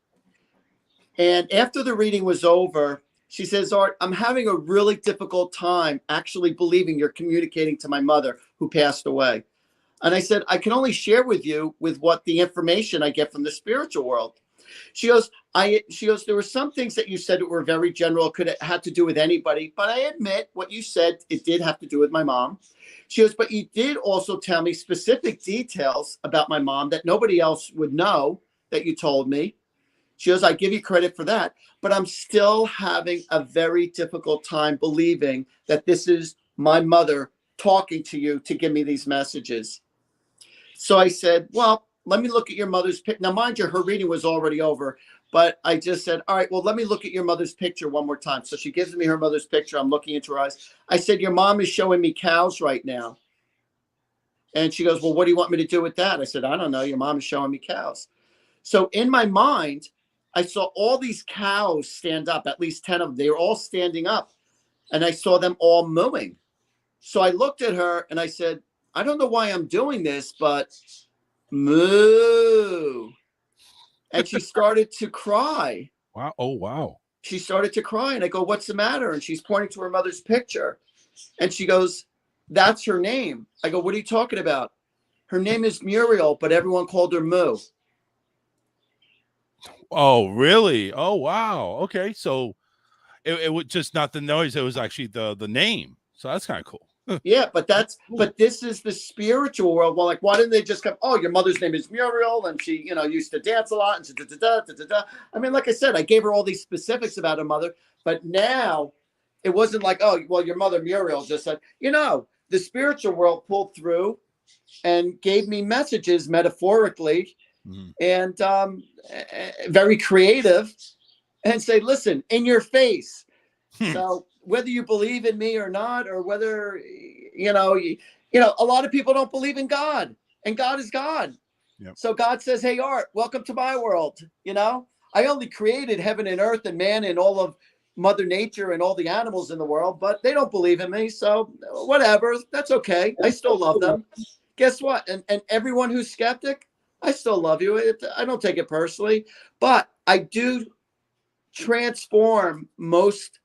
And after the reading was over, she says, Art, I'm having a really difficult time actually believing you're communicating to my mother who passed away. And I said, I can only share with you with what the information I get from the spiritual world. She goes, there were some things that you said that were very general, could have had to do with anybody. But I admit what you said, it did have to do with my mom. She goes, but you did also tell me specific details about my mom that nobody else would know that you told me. She goes, I give you credit for that, but I'm still having a very difficult time believing that this is my mother talking to you to give me these messages. So I said, well, let me look at your mother's picture. Now, mind you, her reading was already over, but I just said, all right, well, let me look at your mother's picture one more time. So she gives me her mother's picture. I'm looking into her eyes. I said, your mom is showing me cows right now. And she goes, well, what do you want me to do with that? I said, I don't know. Your mom is showing me cows. So in my mind, I saw all these cows stand up, at least 10 of them. They were all standing up, and I saw them all mooing. So I looked at her and I said, I don't know why I'm doing this, but moo. And she started to cry. Wow. Oh, wow. She started to cry, and I go, what's the matter? And she's pointing to her mother's picture. And she goes, that's her name. I go, what are you talking about? Her name is Muriel, but everyone called her Moo. Oh, really? Oh, wow. Okay, so it was just not the noise; it was actually the name. So that's kind of cool. Yeah, but this is the spiritual world. Well, like, why didn't they just come? Oh, your mother's name is Muriel, and she, used to dance a lot, and da. I mean, like I said, I gave her all these specifics about her mother, but now it wasn't like, oh, well, your mother Muriel just said, the spiritual world pulled through and gave me messages metaphorically and very creative, and say, listen, in your face. So whether you believe in me or not, or whether, a lot of people don't believe in God, and God is God. Yep. So God says, hey, Art, welcome to my world. I only created heaven and earth and man and all of Mother Nature and all the animals in the world, but they don't believe in me. So whatever, that's okay. I still love them. Guess what? And everyone who's skeptic, I still love you. I don't take it personally, but I do transform most,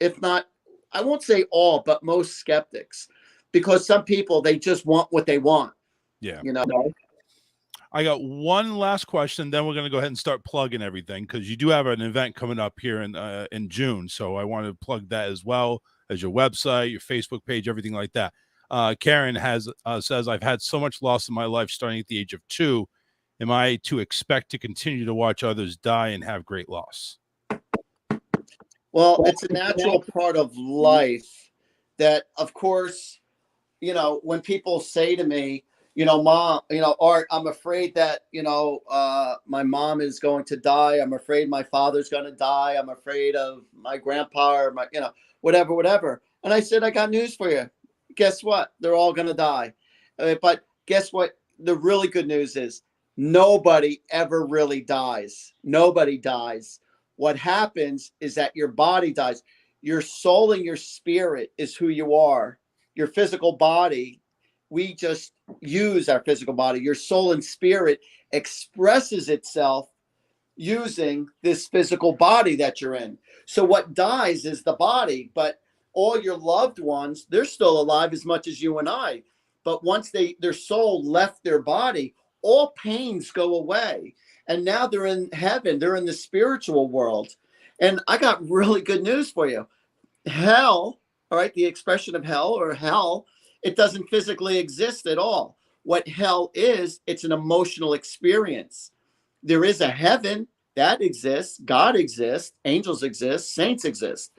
if not, I won't say all, but most skeptics, because some people, they just want what they want. Yeah. I got one last question, then we're going to go ahead and start plugging everything, because you do have an event coming up here in June. So I want to plug that as well as your website, your Facebook page, everything like that. Karen says, I've had so much loss in my life starting at the age of 2. Am I to expect to continue to watch others die and have great loss? Well, it's a natural part of life that, of course, when people say to me, Mom, Art, I'm afraid that, my mom is going to die. I'm afraid my father's going to die. I'm afraid of my grandpa or my, whatever. And I said, I got news for you. Guess what? They're all going to die. But guess what? The really good news is nobody ever really dies. Nobody dies. What happens is that your body dies. Your soul and your spirit is who you are. Your physical body, we just use our physical body. Your soul and spirit expresses itself using this physical body that you're in. So what dies is the body, but all your loved ones, they're still alive as much as you and I. But once their soul left their body, all pains go away. And now they're in heaven. They're in the spiritual world. And I got really good news for you. Hell, all right, the expression of hell or hell, it doesn't physically exist at all. What hell is, it's an emotional experience. There is a heaven that exists. God exists. Angels exist. Saints exist.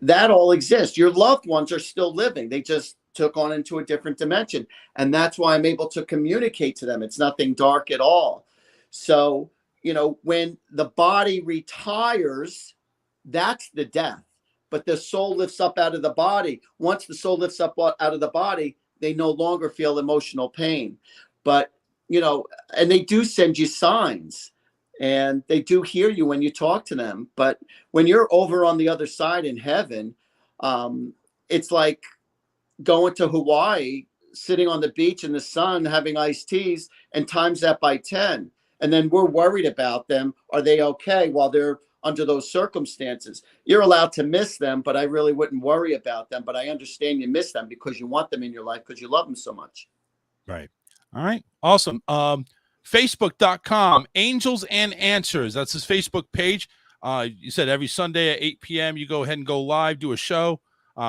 That all exists. Your loved ones are still living. They just took on into a different dimension. And that's why I'm able to communicate to them. It's nothing dark at all. So, when the body retires, that's the death. But the soul lifts up out of the body. Once the soul lifts up out of the body, they no longer feel emotional pain. But, and they do send you signs, and they do hear you when you talk to them. But when you're over on the other side in heaven, it's like going to Hawaii, sitting on the beach in the sun, having iced teas, and times that by 10. And then we're worried about them. Are they okay while they're under those circumstances? You're allowed to miss them, but I really wouldn't worry about them. But I understand you miss them because you want them in your life because you love them so much. Right. All right. Awesome. Facebook.com, Angels and Answers. That's his Facebook page. You said every Sunday at 8 p.m. you go ahead and go live, do a show.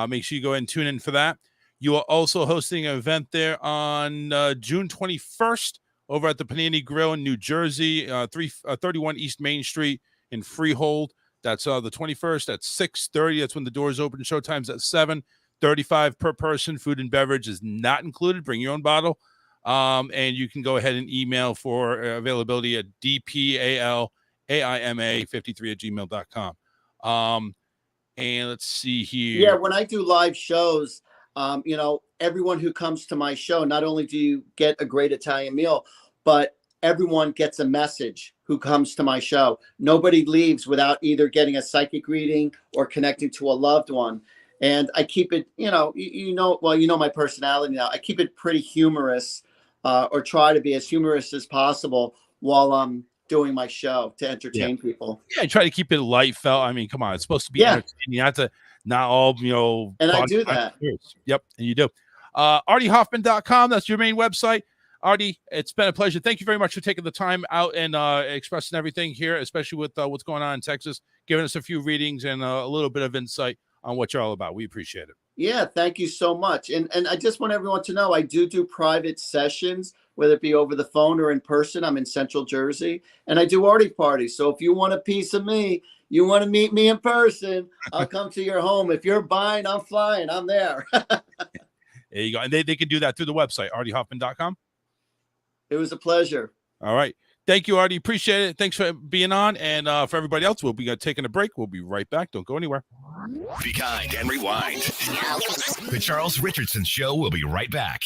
Make sure you go ahead and tune in for that. You are also hosting an event there on June 21st over at the Panini Grill in New Jersey, 31 East Main Street in Freehold. That's the 21st at 6:30. That's when the doors open. Showtime's at 7:35 per person. Food and beverage is not included. Bring your own bottle. And you can go ahead and email for availability at dpailima53@gmail.com. And let's see here. Yeah, when I do live shows, everyone who comes to my show, not only do you get a great Italian meal, but everyone gets a message who comes to my show. Nobody leaves without either getting a psychic reading or connecting to a loved one. And I keep it, my personality now. I keep it pretty humorous, or try to be as humorous as possible while I'm doing my show to entertain people. Yeah, try to keep it light, felt. I mean, come on, it's supposed to be entertaining, not all, And I do that. Yep, and you do. ArtieHoffman.com, that's your main website. Artie, it's been a pleasure. Thank you very much for taking the time out and expressing everything here, especially with what's going on in Texas, giving us a few readings and a little bit of insight on what you're all about. We appreciate it. Yeah, thank you so much. And I just want everyone to know I do private sessions, whether it be over the phone or in person. I'm in Central Jersey, and I do Artie parties. So if you want a piece of me, you want to meet me in person, I'll come to your home. If you're buying, I'm flying. I'm there. There you go. And they can do that through the website, artiehoffman.com. It was a pleasure. All right. Thank you, Artie. Appreciate it. Thanks for being on. And for everybody else, we'll be taking a break. We'll be right back. Don't go anywhere. Be kind and rewind. The Charles Richardson Show will be right back.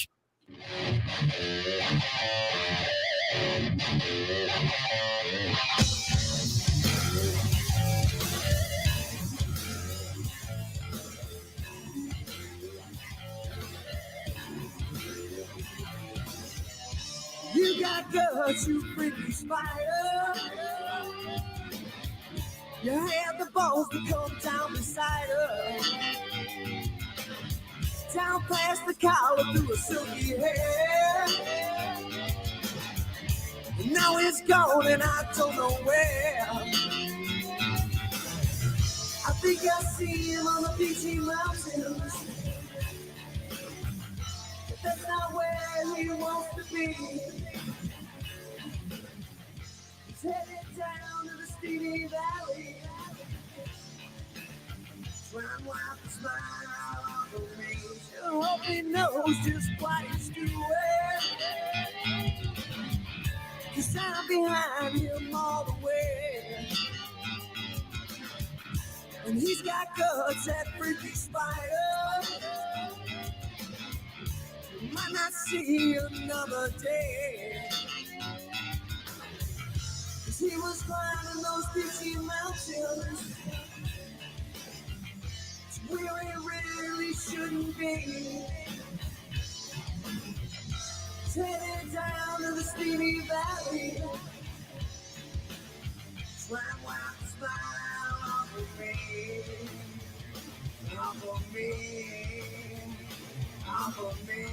You got guts, you freaky spider. You had the balls to come down beside her. Down past the collar through her silky hair. And now it's gone and I don't know where. I think I see him on the peachy mountains. But that's not where he wants to be. He's headed down to the Stevie Valley. Trying to wipe the smile off of me. Sure hope he knows just what he's doing. 'Cause I'm behind him all the way. And he's got guts, that freaky spider. Might not see another day. 'Cause he was climbing those peachy mountains where he really shouldn't be. He's headed down to the Stevie Valley. Try and wipe the smile off of me. Off of me. Off of me.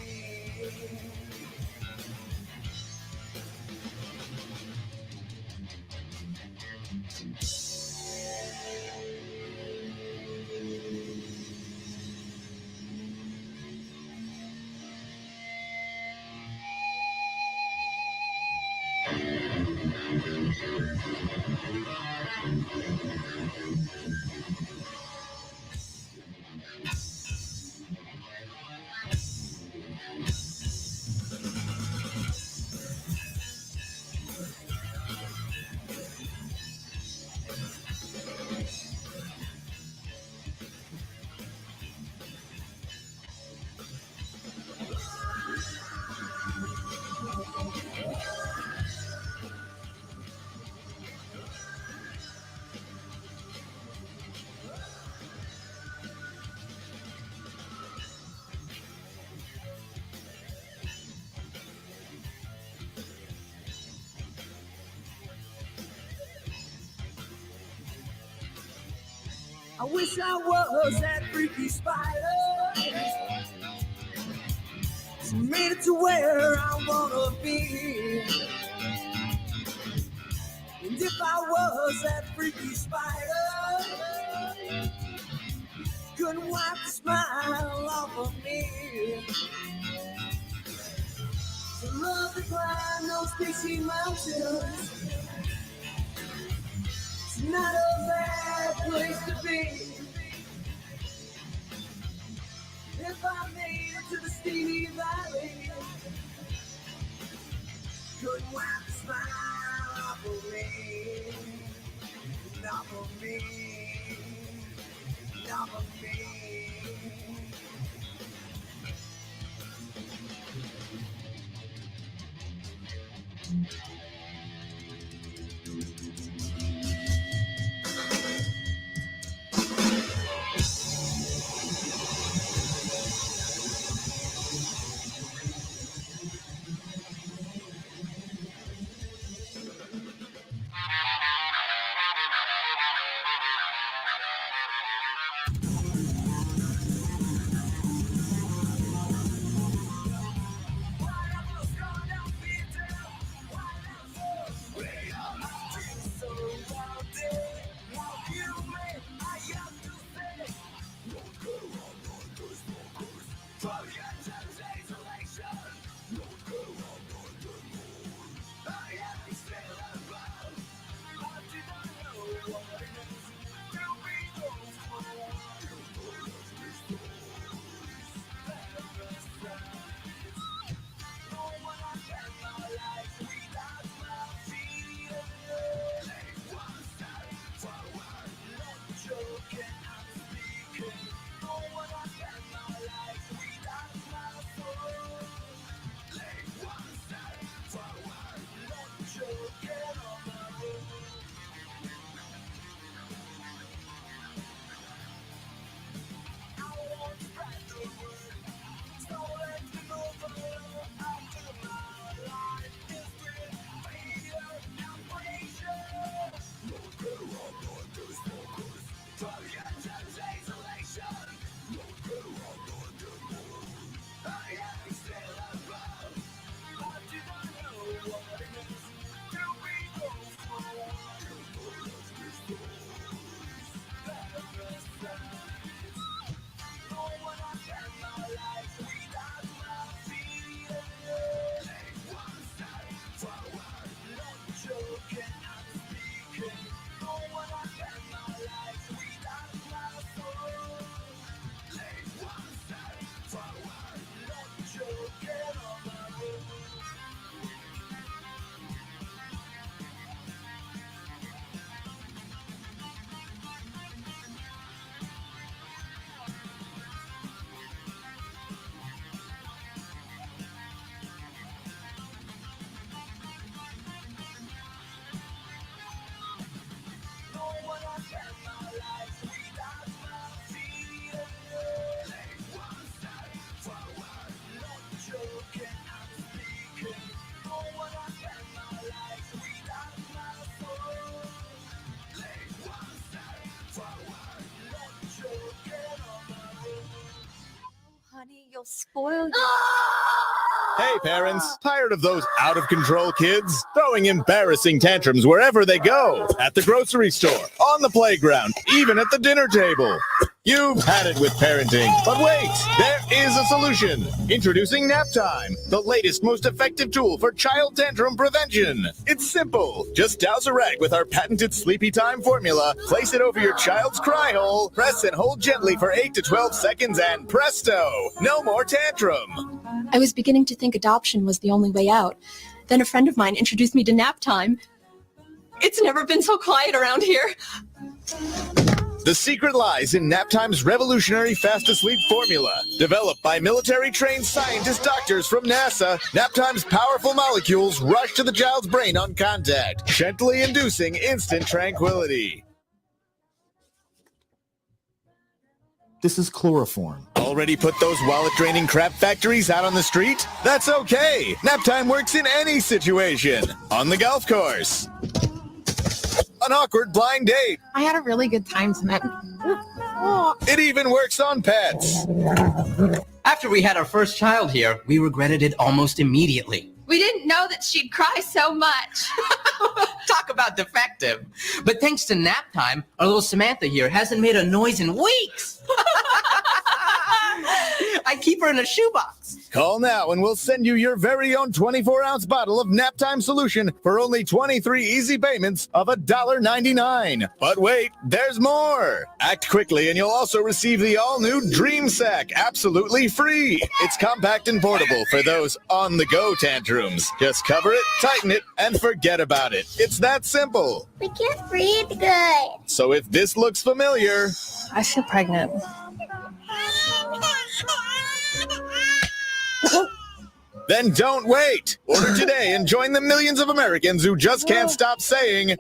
I wish I was that freaky spider. She made it to where I wanna be. And if I was that freaky spider, couldn't wipe the smile off of me. To love to climb those peachy mountains. It's not a bad place to be. If I made it to the Stevie Valley, couldn't wipe the smile off of me. Off of me. Off of me. spoiled. Hey, parents, tired of those out-of-control kids throwing embarrassing tantrums wherever they go? At the grocery store, on the playground, even at the dinner table. You've had it with parenting, but wait, there is a solution. Introducing Nap Time, the latest, most effective tool for child tantrum prevention. It's simple. Just douse a rag with our patented Sleepy Time formula, place it over your child's cry hole, press and hold gently for 8 to 12 seconds, and presto, no more tantrum. I was beginning to think adoption was the only way out. Then a friend of mine introduced me to Nap Time. It's never been so quiet around here. The secret lies in Naptime's revolutionary fast-to-sleep formula. Developed by military-trained scientist doctors from NASA, Naptime's powerful molecules rush to the child's brain on contact, gently inducing instant tranquility. This is chloroform. Already put those wallet-draining crap factories out on the street? That's okay. Naptime works in any situation. On the golf course. An awkward blind date. I had a really good time tonight. It even works on pets. After we had our first child here, we regretted it almost immediately. We didn't know that she'd cry so much. Talk about defective. But thanks to Nap Time, our little Samantha here hasn't made a noise in weeks. I keep her in a shoebox. Call now and we'll send you your very own 24-ounce bottle of Naptime solution for only 23 easy payments of $1.99. But wait, there's more. Act quickly and you'll also receive the all-new Dream Sack absolutely free. It's compact and portable for those on-the-go tantrums. Just cover it, tighten it, and forget about it. It's that simple. We can't breathe good. So if this looks familiar... I feel pregnant. Then don't wait. Order today and join the millions of Americans who just can't stop saying,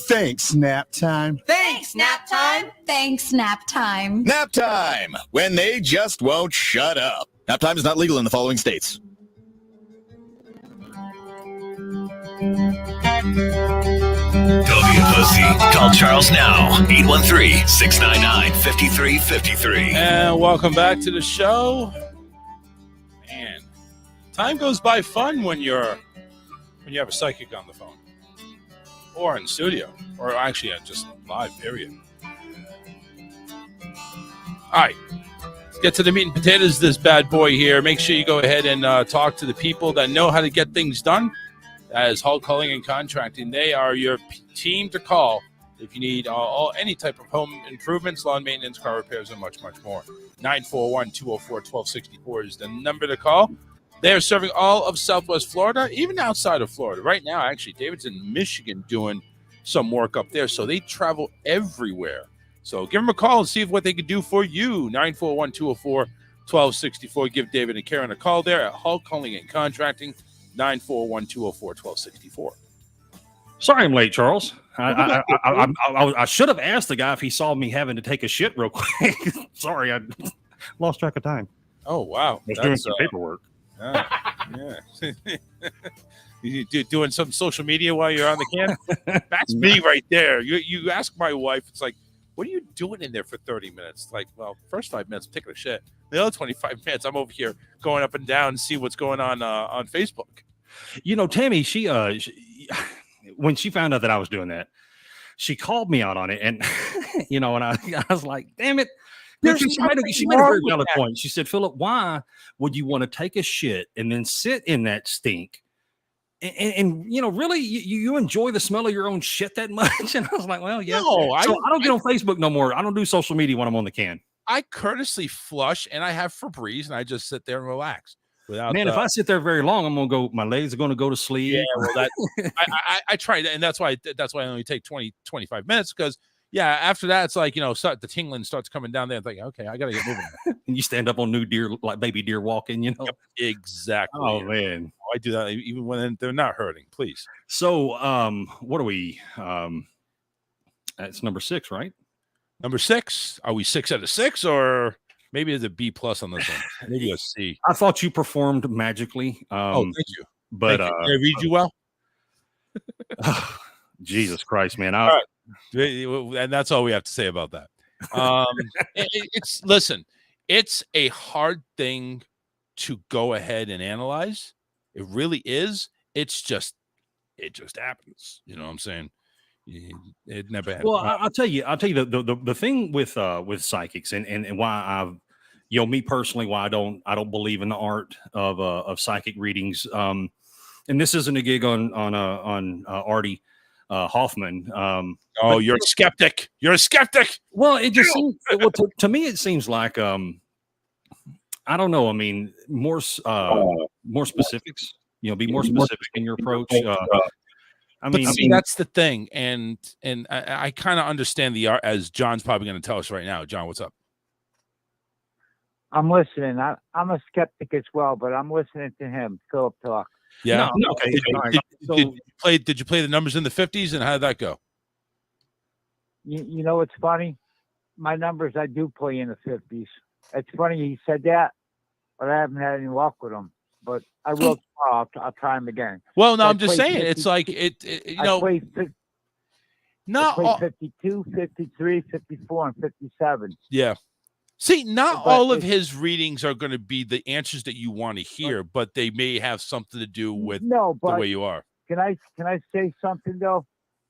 Thanks, Nap Time. Thanks, Nap Time. Thanks, Nap Time. Nap Time, when they just won't shut up. Nap Time is not legal in the following states. WFOC. Call Charles now. 813-699-5353. And welcome back to the show. Man, time goes by fun when you have a psychic on the phone. Or in studio. Or actually just live, period. All right. Let's get to the meat and potatoes of this bad boy here. Make sure you go ahead and talk to the people that know how to get things done. That is Hull Culling and Contracting. They are your team to call if you need any type of home improvements, lawn maintenance, car repairs, and much, much more. 941-204-1264 is the number to call. They are serving all of Southwest Florida, even outside of Florida. Right now, actually, David's in Michigan doing some work up there, so they travel everywhere. So give them a call and see what they can do for you. 941-204-1264. Give David and Karen a call there at Hull Culling and Contracting. 941-204-1264. Sorry I'm late, Charles. I should have asked the guy if he saw me having to take a shit real quick. Sorry, I lost track of time. Oh, wow. I was doing some paperwork. Yeah. You doing some social media while you're on the can? That's me right there. You ask my wife, it's like, what are you doing in there for 30 minutes? Like, well, first 5 minutes, I'm taking a shit. The other 25 minutes, I'm over here going up and down and see what's going on Facebook. You know, Tammy, she when she found out that I was doing that, she called me out on it. And, and I was like, damn it. She made a very valid point. She said, Philip, why would you want to take a shit and then sit in that stink? And really, you enjoy the smell of your own shit that much? And I was like, well, yeah. No, I don't get on Facebook no more. I don't do social media when I'm on the can. I courteously flush, and I have Febreze, and I just sit there and relax. Man, if I sit there very long, my legs are going to go to sleep. Yeah, well, I try that, and that's why I only take 20-25 minutes, because after that, it's like, the tingling starts coming down there. It's like, okay, I got to get moving. And you stand up on new deer, like baby deer walking, Yep, exactly. Oh, man. I do that even when they're not hurting, please. So, what are we? That's number 6, right? Number 6. Are we 6 out of 6, or maybe it's a B+ on this one? Maybe a C. I thought you performed magically. Thank you. But Did I read you well? Jesus Christ, man! All right. And that's all we have to say about that. Listen. it's a hard thing to go ahead and analyze. It really is. It just happens. You know what I'm saying? It never happened. Well, I'll tell you the thing with psychics and why I've, me personally, why I don't believe in the art of psychic readings. And this isn't a gig on Artie Hoffman. You're a skeptic. You're a skeptic. Well, it just seems, to me it seems like I don't know. I mean, more specifics. Be more specific in your approach. I mean, see, that's the thing, and I kind of understand the art, as John's probably going to tell us right now. John, what's up? I'm listening. I'm a skeptic as well, but I'm listening to him, Philip, talk. Yeah. No, okay. Did you play the numbers in the 50s, and how did that go? You know what's funny? My numbers I do play in the 50s. It's funny he said that, but I haven't had any luck with them. But I will. I'll try them again. Well, no, So I'm just saying, it's like it you know. I played 52, 53, 54, and 57. Yeah. See, not all of his readings are going to be the answers that you want to hear, but they may have something to do with the way you are. Can I say something though?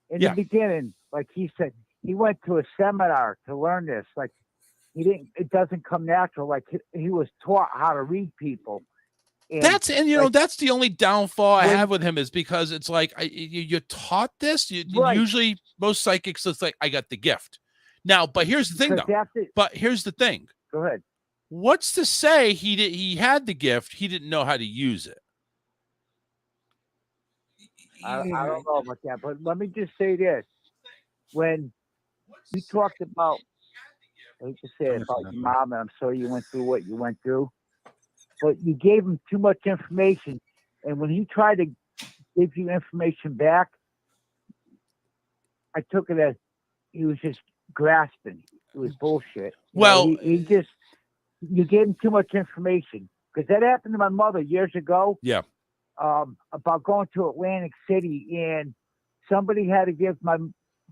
In the beginning, like he said, he went to a seminar to learn this. Like it doesn't come natural. Like he was taught how to read people. And that's the only downfall I have with him, is because it's like you're taught this. Usually most psychics, it's like, I got the gift. Now, but here's the thing, though. Go ahead. What's to say he had the gift, he didn't know how to use it? I don't know about that, but let me just say this: when you talked about, I hate to say it about your mom, and I'm sorry you went through what you went through, but you gave him too much information, and when he tried to give you information back, I took it as he was just grasping. It was bullshit. You gave him too much information, because that happened to my mother years ago. Yeah. About going to Atlantic City, and somebody had to give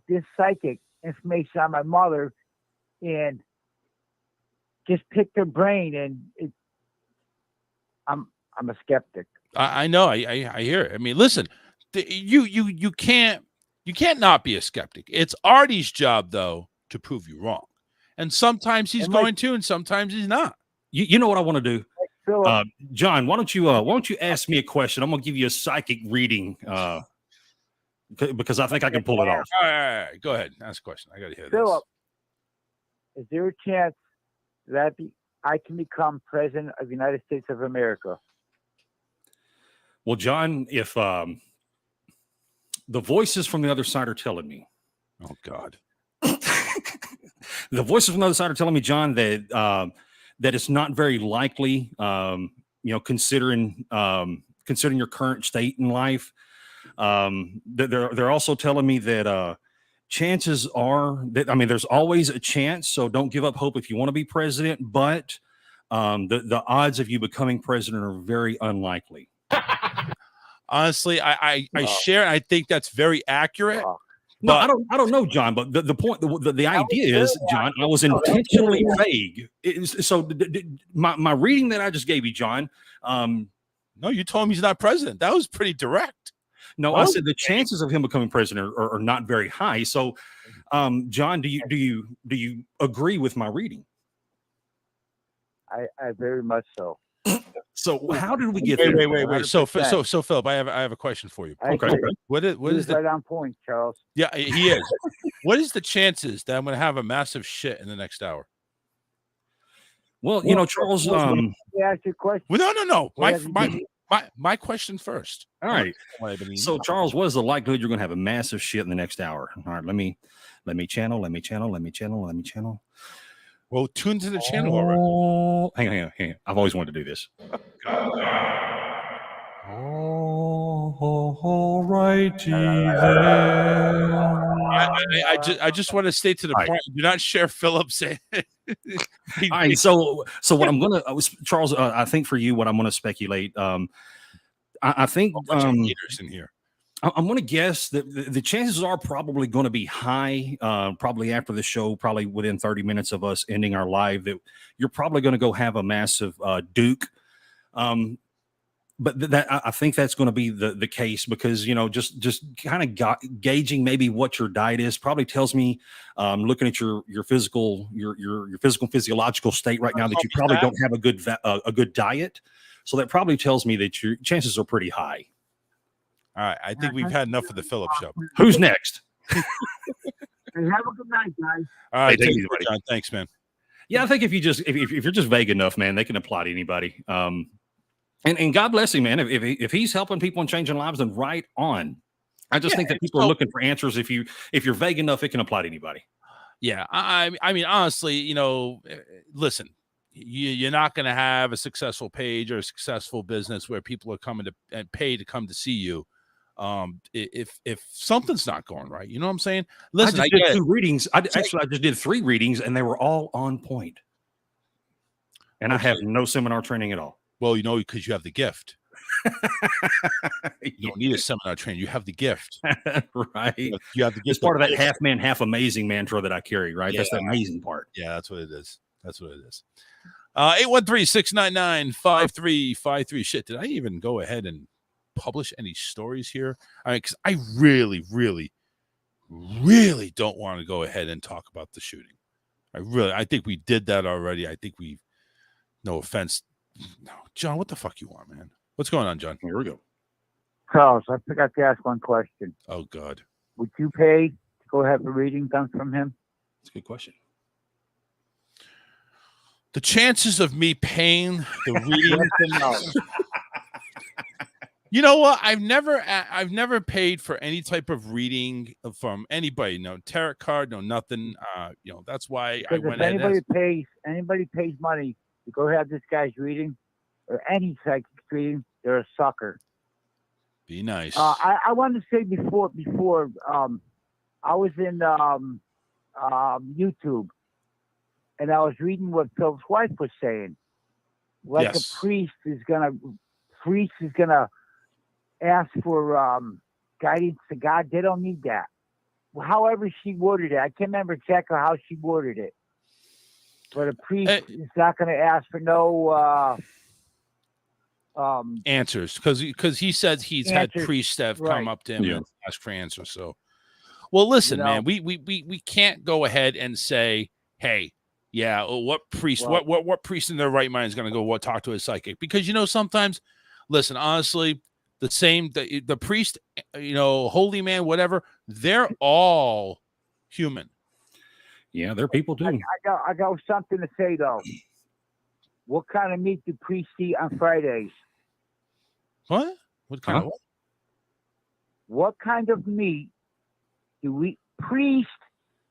this psychic information on my mother, and just pick their brain. And I'm a skeptic. I know. I hear it. I mean, listen, you can't not be a skeptic. It's Artie's job, though, to prove you wrong, and sometimes he's going to, and sometimes he's not. You know what I want to do? John, why don't you ask me a question? I'm gonna give you a psychic reading because I think I can pull it off. All right. Go ahead. Ask a question. I got to hear Philip, is there a chance that I can become president of the United States of America? Well, John, if the voices from the other side are telling me, oh God, the voices from the other side are telling me, John, that it's not very likely, considering your current state in life. They're also telling me that chances are that, there's always a chance, so don't give up hope if you want to be president, but the odds of you becoming president are very unlikely. Honestly, I share. I think that's very accurate. No, I don't know, John. But the point, the idea is, John, I was intentionally vague. My reading that I just gave you, John. No, you told him he's not president. That was pretty direct. No, I said the chances of him becoming president are not very high. So, John, do you agree with my reading? I very much so. So how did we get there? Wait. So Philip, I have a question for you. Okay. What is right on point, Charles? Yeah, he is. What is the chances that I'm going to have a massive shit in the next hour? Well, Charles. Ask your question. Well, no. My question first. All right. So, Charles, what is the likelihood you're going to have a massive shit in the next hour? All right. Let me channel. Well, tune to the channel already. Hang on. I've always wanted to do this. All righty then. I just want to stay to the point. Do not share Philip's. All right. So what I'm gonna, Charles, I think for you, what I'm gonna speculate. I think haters in here. I'm going to guess that the chances are probably going to be high, probably after the show, probably within 30 minutes of us ending our live, that you're probably going to go have a massive Duke. But I think that's going to be the case because, just kind of gauging maybe what your diet is probably tells me, looking at your physical, your physical physiological state right now, that you probably don't have a good diet. So that probably tells me that your chances are pretty high. All right. I think we've had enough of the Philip show. Who's next? Hey, have a good night, guys. All right. Hey, Take care, John. Thanks, man. Yeah, I think if you're just vague enough, man, they can apply to anybody. And God bless him, man. If he's helping people and changing lives, then right on. I just think that people are looking for answers. If you're vague enough, it can apply to anybody. Yeah, I mean, honestly, listen, you're not going to have a successful page or a successful business where people are coming to and pay to come to see you. If something's not going right, you know what I'm saying? Listen, I did 2 readings. I just did 3 readings, and they were all on point. And I have no seminar training at all. Well, because you have the gift. You don't need a seminar training. You have the gift. Right. You have the gift. It's part of that half man, half amazing mantra that I carry, right? Yeah. That's the amazing part. Yeah, that's what it is. 813-699-5353. Shit, did I even go ahead and publish any stories here? I mean, because I really, really, really don't want to go ahead and talk about the shooting. I think we did that already. I think no offense. No, John, what the fuck you want, man? What's going on, John? Here we go. Charles, I forgot to ask one question. Oh, God. Would you pay to go have a reading done from him? That's a good question. The chances of me paying the reading. You know what? I've never paid for any type of reading from anybody. No tarot card, no nothing. That's why I went ahead. Anybody pays money to go have this guy's reading or any psychic reading, they're a sucker. Be nice. I wanted to say before I was in YouTube and I was reading what Phil's wife was saying. Like Yes. a priest is gonna ask for guidance to God. They don't need that. However she worded it, I can't remember exactly how she worded it. But a priest is not going to ask for no answers because he says he's had priests that have come up to him and asked for answers. So, well, listen, man, we can't go ahead and say, hey, what priest, what priest in their right mind is going to go talk to a psychic? Because sometimes, listen, honestly, the priest, holy man, whatever, they're all human. Yeah, they're people too. I got something to say though. What kind of meat do priests eat on Fridays? What? What kind of what? What kind of meat do priests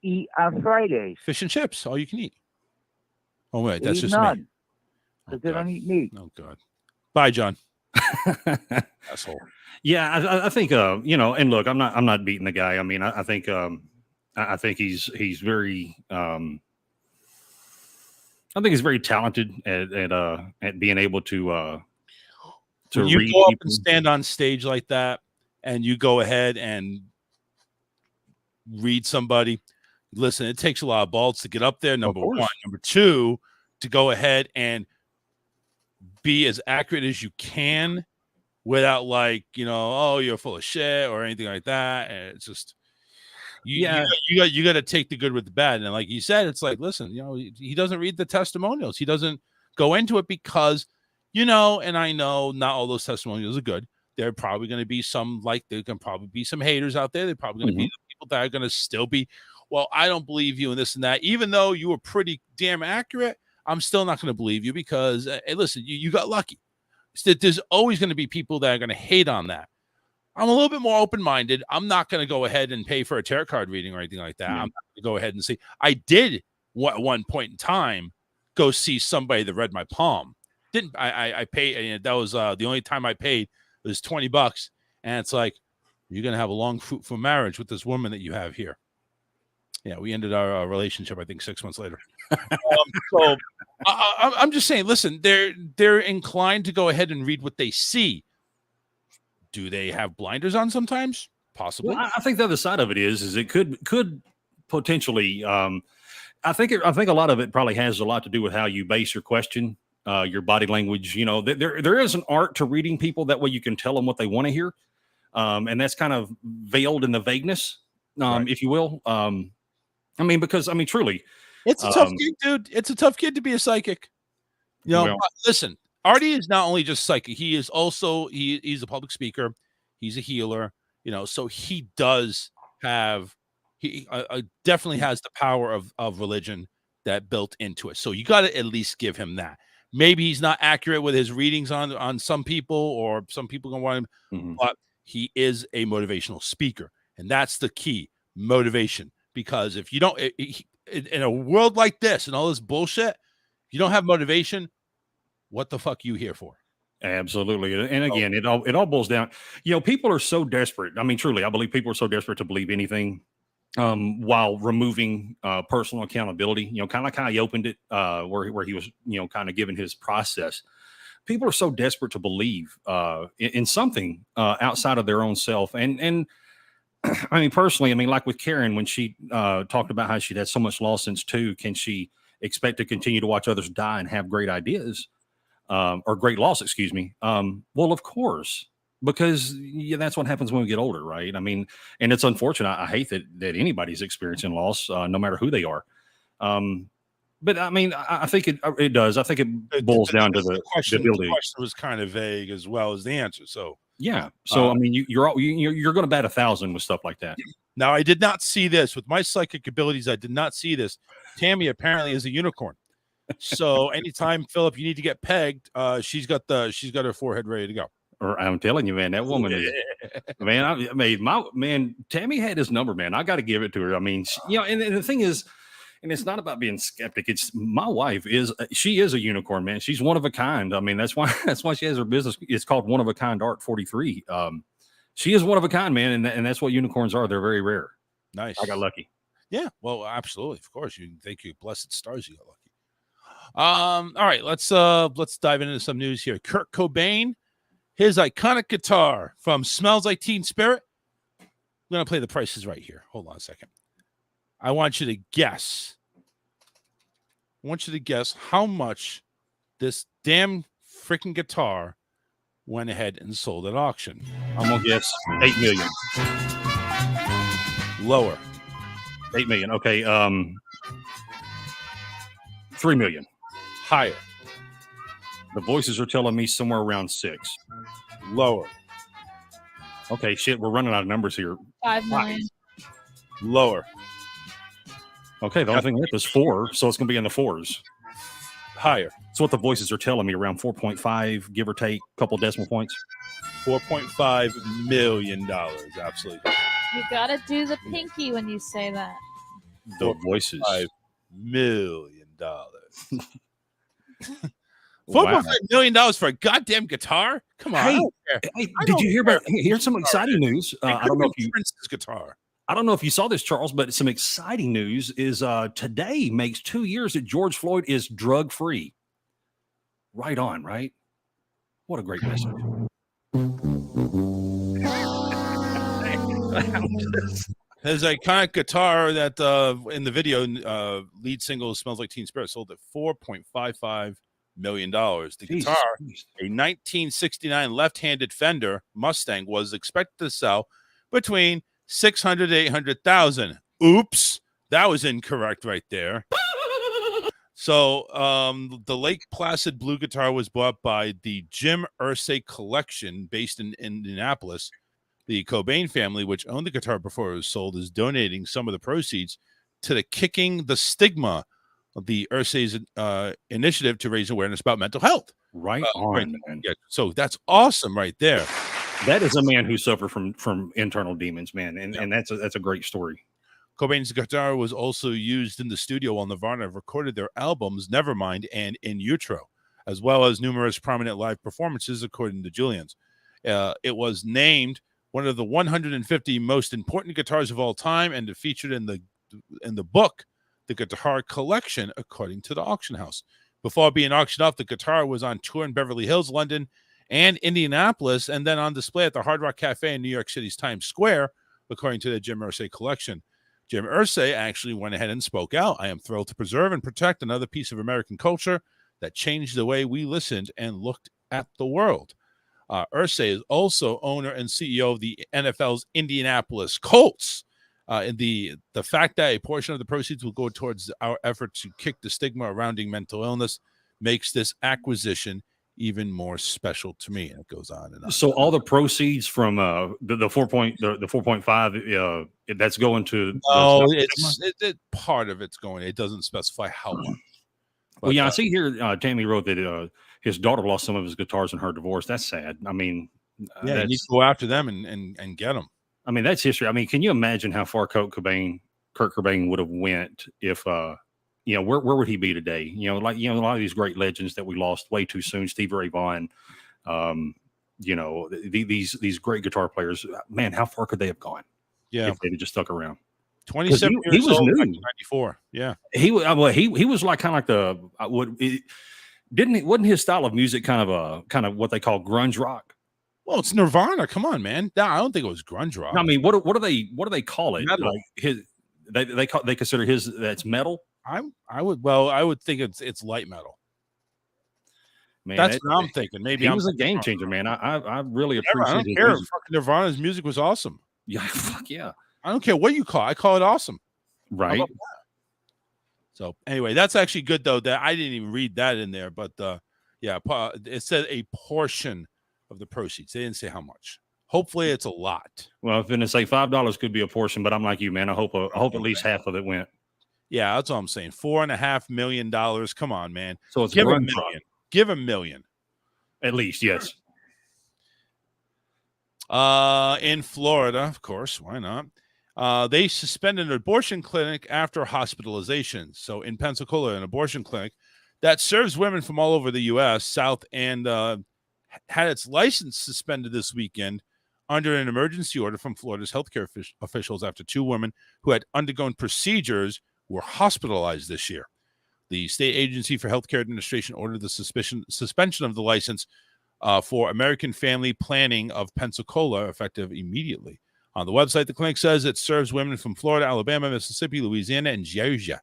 eat on Fridays? Fish and chips, all you can eat. Oh wait, They that's eat just none, me. because they don't eat meat. Oh God. Bye, John. Asshole. Yeah, I think and look, I'm not beating the guy. I mean, I think he's very I think he's very talented at being able to when you read go up people. and stand on stage like that and you go ahead and read somebody, listen, it takes a lot of balls to get up there, number one. Number two, to go ahead and be as accurate as you can without you're full of shit or anything like that. And it's just you got to take the good with the bad. And like you said, it's like, listen, he doesn't read the testimonials. He doesn't go into it because, and I know not all those testimonials are good. There are probably going to be there can probably be some haters out there. They're probably going to be the people that are going to still be, well, I don't believe you and this and that. Even though you were pretty damn accurate, I'm still not going to believe you because, hey, listen, you got lucky. There's always going to be people that are going to hate on that. I'm a little bit more open-minded. I'm not going to go ahead and pay for a tarot card reading or anything like that. I'm not going to go ahead and see. I did at one point in time go see somebody that read my palm. Didn't I paid? That was the only time I paid. It was $20, and it's like, you're going to have a long fruitful marriage with this woman that you have here. Yeah, we ended our relationship, I think, 6 months later. So I'm just saying, listen, they're inclined to go ahead and read what they see. Do they have blinders on sometimes? Possibly. Well, I think the other side of it is it could potentially. I think a lot of it probably has a lot to do with how you base your question, your body language. You know, there is an art to reading people. That way, you can tell them what they want to hear, and that's kind of veiled in the vagueness, if you will. Because truly, it's a tough gig, dude. It's a tough kid to be a psychic. You know, listen, Artie is not only just psychic; he is also he's a public speaker. He's a healer. You know, so he does have he definitely has the power of religion that built into it. So you got to at least give him that. Maybe he's not accurate with his readings on some people, or some people gonna want him, but he is a motivational speaker, and that's the key, motivation. Because if you don't, in a world like this and all this bullshit, if you don't have motivation, what the fuck you here for? Absolutely. And again, it all boils down, people are so desperate. Truly, I believe people are so desperate to believe anything, while removing personal accountability, kind of like how he opened it, where he was, kind of giving his process. People are so desperate to believe in something outside of their own self. And personally, like with Karen, when she talked about how she'd had so much loss since 2, can she expect to continue to watch others die and have great ideas? Or great loss, excuse me. Well, of course, because that's what happens when we get older, right? And it's unfortunate. I hate that anybody's experiencing loss, no matter who they are. But I think it does. I think it boils down to the ability. The question was kind of vague as well as the answer. So yeah. So you're going to bat 1,000 with stuff like that. Now, I did not see this with my psychic abilities. I did not see this. Tammy apparently is a unicorn. So anytime, Philip, you need to get pegged, she's got her forehead ready to go. Or I'm telling you, man, that woman is, man, Tammy had his number, man. I got to give it to her. And the thing is, and it's not about being skeptic. It's my wife she is a unicorn, man. She's one of a kind. That's why she has her business. It's called One of a Kind Art 43. She is one of a kind, man. And that's what unicorns are. They're very rare. Nice. I got lucky. Yeah. Well, absolutely. Of course. You thank you. Blessed stars. You got lucky. All right, let's dive into some news here. Kurt Cobain, his iconic guitar from Smells Like Teen Spirit. I'm gonna play The Price Is Right here. Hold on a second. I want you to guess how much this damn freaking guitar went ahead and sold at auction. I'm gonna guess 8 million. Lower. 8 million. Okay. 3 million. Higher. The voices are telling me somewhere around 6. Lower. Okay, shit, we're running out of numbers here. 5 million. Lower. Okay, the only thing left is 4, so it's going to be in the 4s. Higher. That's what the voices are telling me, around 4.5, give or take, a couple decimal points. $4.5 million. Absolutely. You got to do the pinky when you say that. The voices. $4.5 million. $4.5 million for a goddamn guitar? Come on! Hey, did you hear about? Here's some exciting news. I don't know if you Prince's guitar. I don't know if you saw this, Charles, but some exciting news is today makes 2 years that George Floyd is drug free. Right on, right? What a great message. His iconic guitar that in the video lead single Smells Like Teen Spirit sold at $4.55 million. The guitar, a 1969 left-handed Fender Mustang, was expected to sell between $600,000 to $800,000. Oops, that was incorrect right there. So the Lake Placid blue guitar was bought by the Jim Irsay Collection based in Indianapolis. The Cobain family, which owned the guitar before it was sold, is donating some of the proceeds to the Kicking the Stigma of the Irsay's initiative to raise awareness about mental health. Right on, man. Yeah, so that's awesome right there. That is a man who suffered from internal demons, man, and that's a great story. Cobain's guitar was also used in the studio while Nirvana recorded their albums Nevermind and In Utero, as well as numerous prominent live performances, according to Julian's. It was named one of the 150 most important guitars of all time, and featured in the book, The Guitar Collection, according to the auction house. Before being auctioned off, the guitar was on tour in Beverly Hills, London, and Indianapolis, and then on display at the Hard Rock Cafe in New York City's Times Square, according to the Jim Irsay collection. Jim Irsay actually went ahead and spoke out. I am thrilled to preserve and protect another piece of American culture that changed the way we listened and looked at the world. Irsay is also owner and CEO of the NFL's Indianapolis Colts. The fact that a portion of the proceeds will go towards our effort to kick the stigma surrounding mental illness makes this acquisition even more special to me. And it goes on and on. So all the proceeds from the 4.5 that's going to part of it's going. It doesn't specify how much. But, well, yeah, I see here Tammy wrote that his daughter lost some of his guitars in her divorce. That's sad. I mean, yeah, you need to go after them and get them. I mean, that's history. I mean, can you imagine how far Kurt Cobain would have went if where would he be today? A lot of these great legends that we lost way too soon, Stevie Ray Vaughan, these great guitar players, man, how far could they have gone? Yeah, if they'd have just stuck around. 27 he years was old, new. 1994. Yeah, he was like kind of like wasn't his style of music kind of what they call grunge rock? Well, it's Nirvana. Come on, man. No, I don't think it was grunge rock. I mean, what do they call it? Metal. Like they consider that's metal. I would think it's light metal. Man, that's what I'm thinking. Maybe he was a game changer, man. I really appreciate. I don't care. Fucking Nirvana's music was awesome. Yeah, fuck yeah. I don't care what you call it. I call it awesome. Right. So anyway, that's actually good though. That I didn't even read that in there, but it said a portion of the proceeds. They didn't say how much. Hopefully, it's a lot. Well, if it's say $5 could be a portion, but I'm like you, man. I hope at least half of it went. Yeah, that's all I'm saying. $4.5 million. Come on, man. So it's give $1 million. Give $1 million. At least, yes. In Florida, of course, why not? They suspended an abortion clinic after hospitalization. So in Pensacola, an abortion clinic that serves women from all over the U.S., South, and had its license suspended this weekend under an emergency order from Florida's healthcare officials after 2 women who had undergone procedures were hospitalized this year. The State Agency for Healthcare Administration ordered the suspension of the license for American Family Planning of Pensacola, effective immediately. On the website, the clinic says it serves women from Florida, Alabama, Mississippi, Louisiana, and Georgia.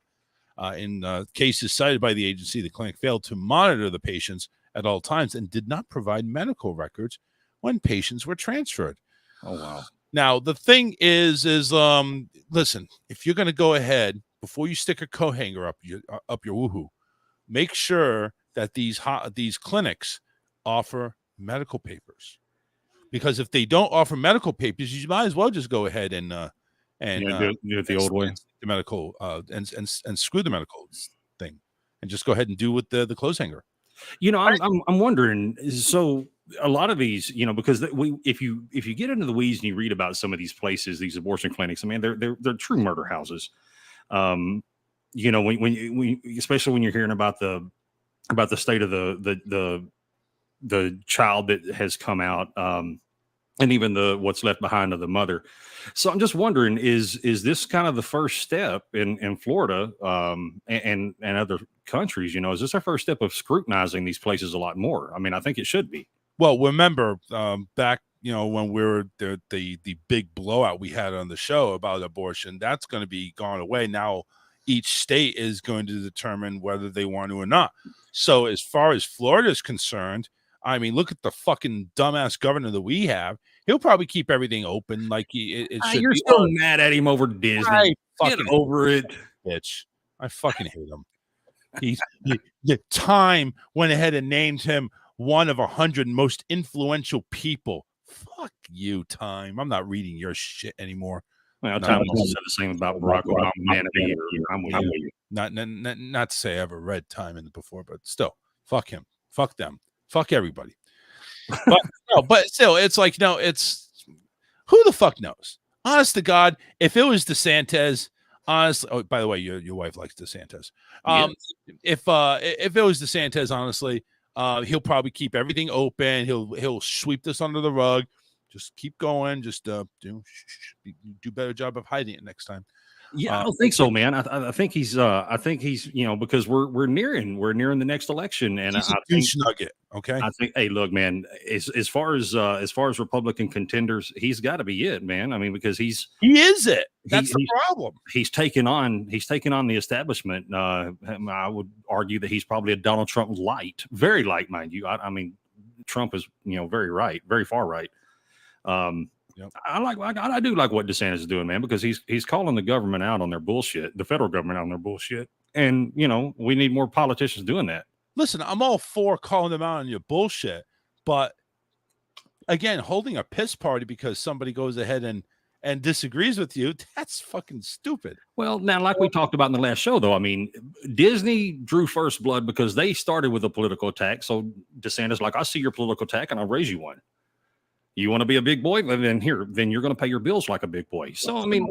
In cases cited by the agency, the clinic failed to monitor the patients at all times and did not provide medical records when patients were transferred. Oh, wow. Now, the thing is listen, if you're going to go ahead, before you stick a coat hanger up your woohoo, make sure that these clinics offer medical papers. Because if they don't offer medical papers, you might as well just go ahead and do it the old way. The medical and screw the medical thing, and just go ahead and do with the clothes hanger. I'm wondering. So a lot of these, because if you get into the weeds and you read about some of these places, these abortion clinics, I mean, they're true murder houses. When especially when you're hearing about the state of the child that has come out, and even what's left behind of the mother. So I'm just wondering, is this kind of the first step in Florida and other countries? Is this our first step of scrutinizing these places a lot more? I mean, I think it should be. Well, remember back, when we were the big blowout we had on the show about abortion, that's going to be gone away. Now each state is going to determine whether they want to or not. So as far as Florida is concerned, I mean, look at the fucking dumbass governor that we have. He'll probably keep everything open like it should. You're still mad at him over Disney. Get over it, bitch. I fucking hate him. Time went ahead and named him one of 100 most influential people. Fuck you, Time. I'm not reading your shit anymore. Well, Time also said the same about Barack Obama. I'm with you. Not to say I ever read Time in before, but still, fuck him. Fuck them. Fuck everybody. But still, it's like, it's who the fuck knows? Honest to God, if it was DeSantis, honestly, oh, by the way, your wife likes DeSantis. If it was DeSantis, honestly, he'll probably keep everything open. He'll sweep this under the rug. Just keep going. Just do better job of hiding it next time. Yeah, I don't think so, man. I think he's because we're nearing the next election, and He's a I think douche nugget. Okay. I think, hey, look, man, as far as Republican contenders, he's got to be it, man. I mean, because he is it. That's the problem. He's taken on the establishment. I would argue that he's probably a Donald Trump light, very light, mind you. I mean, Trump is very right, very far right. I do like what DeSantis is doing, man, because he's calling the government out on their bullshit, the federal government out on their bullshit, and we need more politicians doing that. Listen, I'm all for calling them out on your bullshit, but again, holding a piss party because somebody goes ahead and disagrees with you, that's fucking stupid. Well, now, like we talked about in the last show, though, I mean, Disney drew first blood because they started with a political attack. So DeSantis, like, I see your political attack and I'll raise you one. You want to be a big boy? Then you're going to pay your bills like a big boy. So, I mean,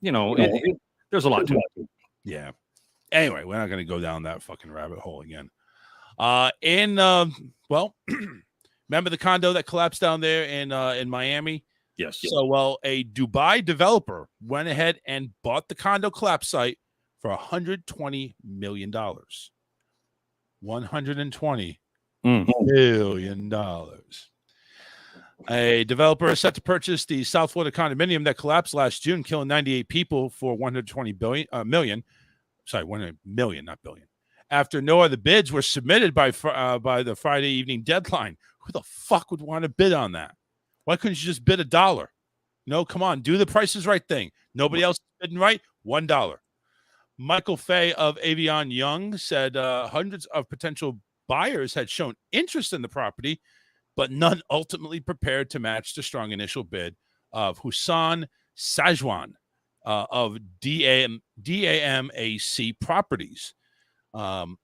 there's a lot to it. Yeah. Anyway, we're not going to go down that fucking rabbit hole again. Remember the condo that collapsed down there in Miami? Yes. So, a Dubai developer went ahead and bought the condo collapse site for $120 million. $120 million. A developer is set to purchase the South Florida condominium that collapsed last June, killing 98 people for $120 million. Sorry, $100 million, not billion. After no other bids were submitted by the Friday evening deadline. Who the fuck would want to bid on that? Why couldn't you just bid $1? No, come on, do the Price is Right thing. Nobody else is bidding right. $1. Michael Fay of Avion Young said hundreds of potential buyers had shown interest in the property, but none ultimately prepared to match the strong initial bid of Hussein Sajwan of DAMAC Properties. Avion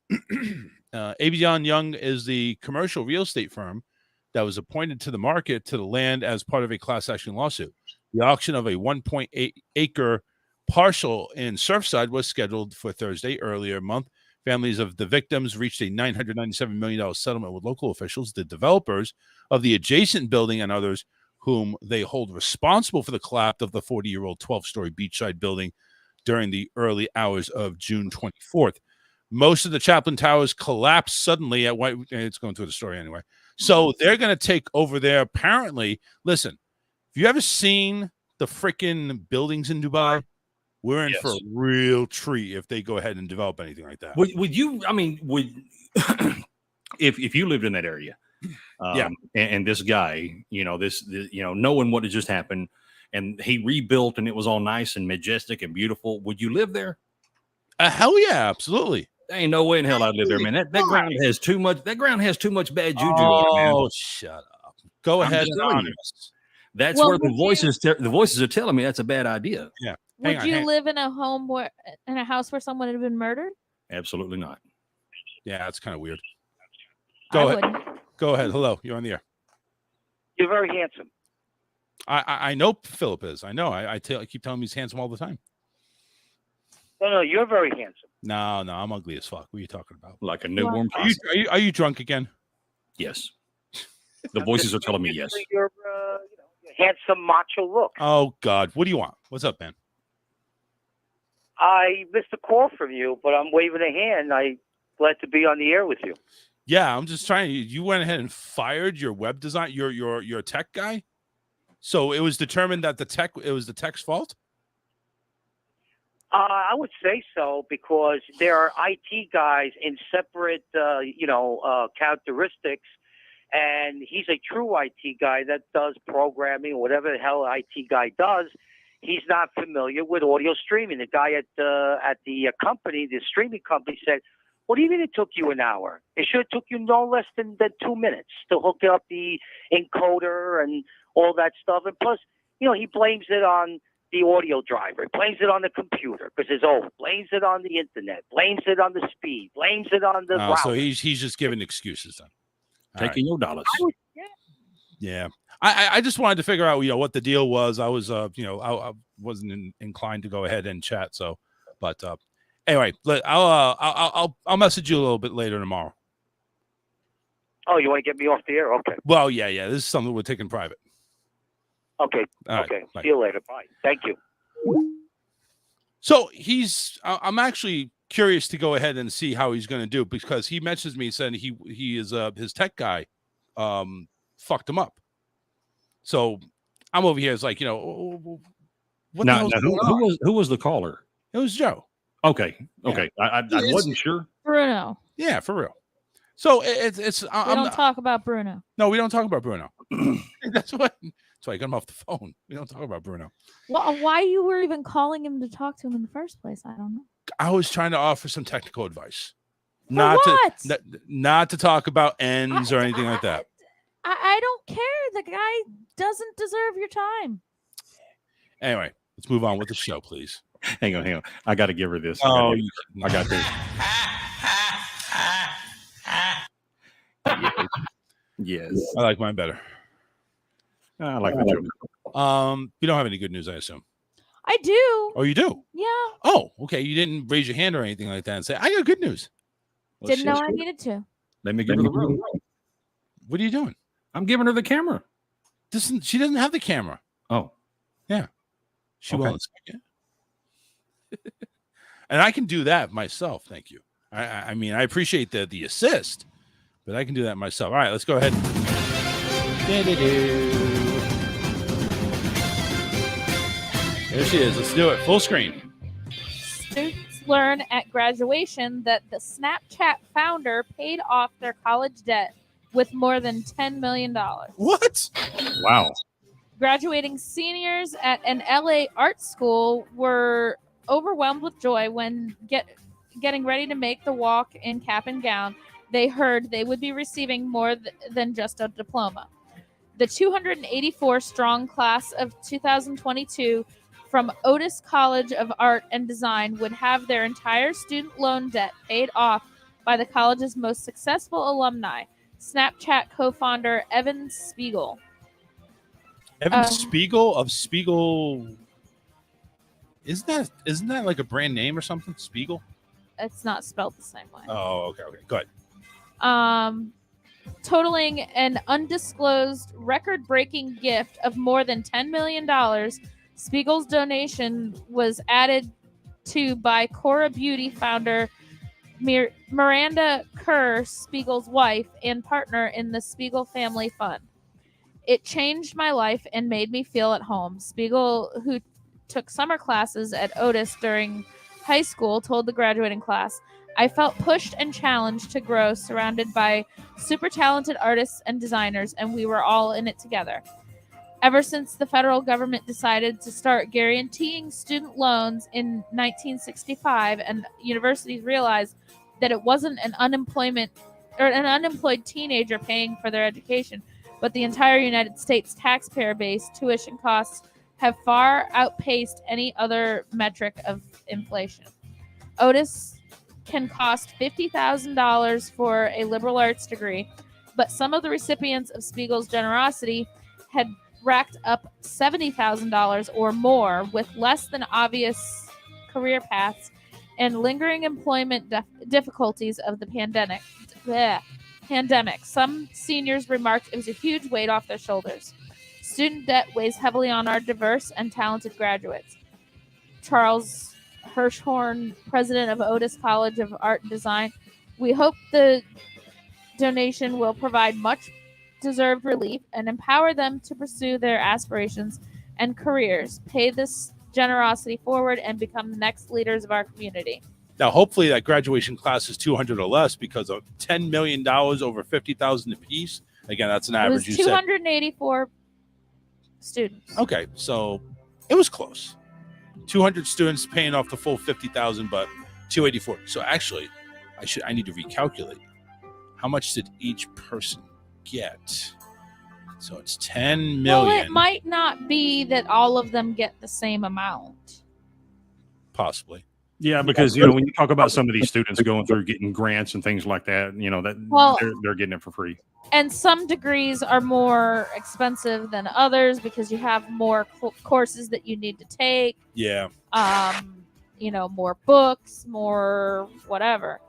Young is the commercial real estate firm that was appointed to the market to the land as part of a class action lawsuit. The auction of a 1.8 acre parcel in Surfside was scheduled for Thursday earlier month. Families of the victims reached a $997 million settlement with local officials, the developers of the adjacent building, and others whom they hold responsible for the collapse of the 40-year-old 12-story beachside building during the early hours of June 24th. Most of the Chaplin Towers collapsed suddenly at White. It's going through the story anyway. So they're going to take over there. Apparently, listen, have you ever seen the freaking buildings in Dubai? We're in for a real treat if they go ahead and develop anything like that. Would you? I mean, if you lived in that area, and this guy, knowing what had just happened, and he rebuilt, and it was all nice and majestic and beautiful, would you live there? Hell yeah, absolutely. There ain't no way in hell I'd live there, man. That ground has too much. That ground has too much bad juju. Oh, shut up. Go ahead. That's where the voices are telling me that's a bad idea. Yeah. Would you live in a house where someone had been murdered? Absolutely not. Yeah, that's kind of weird. Go ahead. Go ahead. Hello, you're on the air. You're very handsome. I know Philip is. I know. I keep telling him he's handsome all the time. No, you're very handsome. No, I'm ugly as fuck. What are you talking about? Like a newborn. Are you drunk again? Yes. The voices are telling me yes. Your handsome macho look. Oh God, what do you want? What's up, man? I missed a call from you, but I'm waving a hand. I'm glad to be on the air with you. Yeah, I'm just trying. You went ahead and fired your web design, your tech guy. So it was determined that it was the tech's fault. I would say so because there are IT guys in separate, characteristics, and he's a true IT guy that does programming or whatever the hell an IT guy does. He's not familiar with audio streaming. The guy at the company, the streaming company, said, "What do you mean it took you an hour? It should have took you no less than 2 minutes to hook up the encoder and all that stuff." And plus, he blames it on the audio driver, blames it on the computer because it's old, blames it on the internet, blames it on the speed, blames it on the router. So he's just giving excuses then. Taking your dollars. Yeah. I just wanted to figure out, what the deal was. I was, I wasn't inclined to go ahead and chat. So, but anyway, I'll message you a little bit later tomorrow. Oh, you want to get me off the air? Okay. Well, yeah. This is something we're taking private. Okay. All okay. Right, See you later. Bye. Thank you. So I'm actually curious to go ahead and see how he's going to do, because he mentions me saying he is his tech guy fucked him up. So I'm over here. It's like, what the hell's going on? Who was the caller? It was Joe. Okay. Yeah. I wasn't sure. Bruno. Yeah, for real. So it's We don't talk about Bruno. No, we don't talk about Bruno. That's why I got him off the phone. We don't talk about Bruno. Well, why you were even calling him to talk to him in the first place? I don't know. I was trying to offer some technical advice. For Not what? not to talk about ends or anything like that. I don't care. The guy doesn't deserve your time. Anyway, let's move on with the show, please. Hang on. I got to give her this. Oh, I got this. Yes. I like mine better. I like the joke. You don't have any good news, I assume. I do. Oh, you do? Yeah. Oh, okay. You didn't raise your hand or anything like that and say, I got good news. Didn't know I needed to. Let me give her the room. What are you doing? I'm giving her the camera. She doesn't have the camera. Oh. Yeah. She won't. And I can do that myself. Thank you. I mean, I appreciate the assist, but I can do that myself. All right, let's go ahead. There she is. Let's do it. Full screen. Students learn at graduation that the Snapchat founder paid off their college debt with more than $10 million. What? Wow. Graduating seniors at an LA art school were overwhelmed with joy when getting ready to make the walk in cap and gown. They heard they would be receiving more than just a diploma. The 284-strong class of 2022 from Otis College of Art and Design would have their entire student loan debt paid off by the college's most successful alumni, Snapchat co-founder Evan Spiegel. Evan Spiegel of Spiegel. Isn't that like a brand name or something? Spiegel? It's not spelled the same way. Oh, okay. Go ahead. Totaling an undisclosed record-breaking gift of more than $10 million, Spiegel's donation was added to by Cora Beauty founder Miranda Kerr, Spiegel's wife and partner in the Spiegel Family Fund. It changed my life and made me feel at home. Spiegel, who took summer classes at Otis during high school, told the graduating class, I felt pushed and challenged to grow, surrounded by super talented artists and designers, and we were all in it together. Ever since the federal government decided to start guaranteeing student loans in 1965, and universities realized that it wasn't an unemployed teenager paying for their education, but the entire United States taxpayer base, tuition costs have far outpaced any other metric of inflation. Otis can cost $50,000 for a liberal arts degree, but some of the recipients of Spiegel's generosity had racked up $70,000 or more with less than obvious career paths and lingering employment difficulties of the pandemic. Some seniors remarked it was a huge weight off their shoulders. Student debt weighs heavily on our diverse and talented graduates. Charles Hirschhorn, president of Otis College of Art and Design, we hope the donation will provide much deserved relief and empower them to pursue their aspirations and careers, pay this generosity forward, and become the next leaders of our community. Now, hopefully that graduation class is 200 or less, because of $10 million over 50,000 apiece. Again, that's an average. It was 284 students. Okay, so it was close. 200 students paying off the full 50,000, but 284. So actually, I need to recalculate. How much did each person get? So it's 10 million. Well, it might not be that all of them get the same amount. Possibly. Yeah, because when you talk about some of these students going through getting grants and things like that, they're getting it for free. And some degrees are more expensive than others because you have more courses that you need to take. Yeah. More books, more whatever.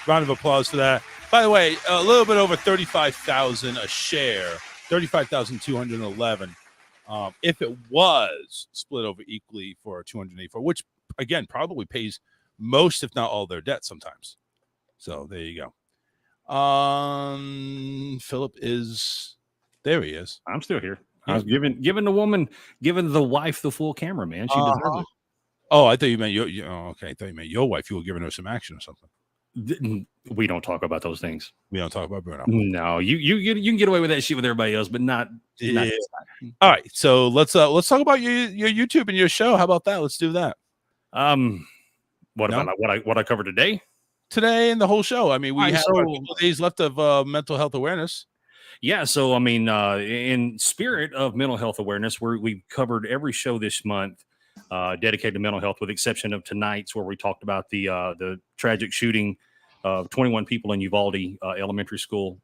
Round of applause for that. By the way, a little bit over 35,000 a share, 35,211. If it was split over equally for 284, which again, probably pays most, if not all, their debt sometimes. So there you go. Philip is there. He is. I'm still here. Yeah. I was giving the wife the full camera, man. She deserves it. Oh, I thought you meant okay. I thought you meant your wife. You were giving her some action or something. We don't talk about those things. We don't talk about burnout. No, you can get away with that shit with everybody else, but not. Yeah. All right, so let's talk about your YouTube and your show. How about that? Let's do that. What about what I covered today? Today and the whole show. I mean, we have a so- couple days left of mental health awareness. Yeah, so I mean, in spirit of mental health awareness, we've covered every show this month dedicated to mental health, with the exception of tonight's, where we talked about the tragic shooting of 21 people in Uvalde Elementary School.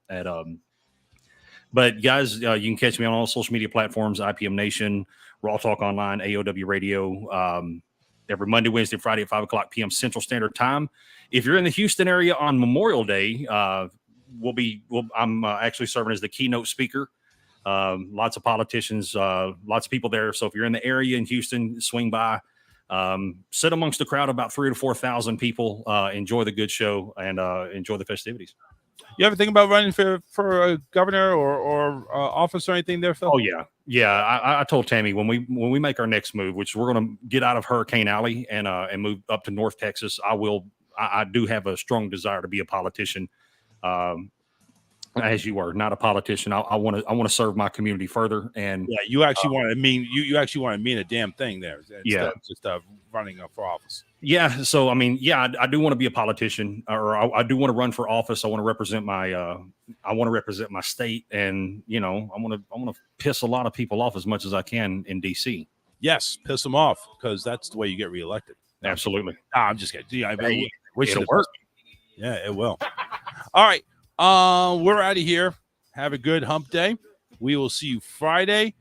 But guys, you can catch me on all social media platforms: IPM Nation, Raw Talk Online, AOW Radio, every Monday, Wednesday, Friday at 5:00 p.m. Central Standard Time. If you're in the Houston area on Memorial Day, I'm actually serving as the keynote speaker. Lots of politicians, lots of people there. So if you're in the area in Houston, swing by, sit amongst the crowd, about 3,000 to 4,000 people. Enjoy the good show and enjoy the festivities. You ever think about running for a governor or office or anything there, Phil? Oh yeah. I told Tammy when we make our next move, which we're going to get out of Hurricane Alley and move up to North Texas. I do have a strong desire to be a politician. As you are, not a politician. I want to serve my community further. And yeah, you actually want to mean you actually want to mean a damn thing there. Yeah, just running up for office. Yeah, so I mean, yeah, I do want to be a politician, or I do want to run for office. I want to represent my state, and I want to piss a lot of people off as much as I can in DC. Yes, piss them off, because that's the way you get reelected. Absolutely. I'm just kidding. It'll work. Yeah, it will. All right. We're out of here. Have a good hump day. We will see you Friday.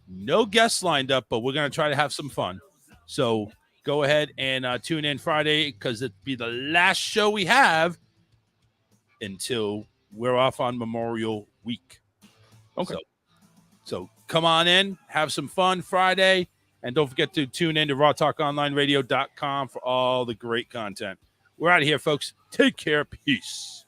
No guests lined up, but we're going to try to have some fun. So go ahead and tune in Friday, because it'll be the last show we have until we're off on Memorial Week. Okay. So come on in, have some fun Friday, and don't forget to tune in to rawtalkonlineradio.com for all the great content. We're out of here, folks. Take care. Peace.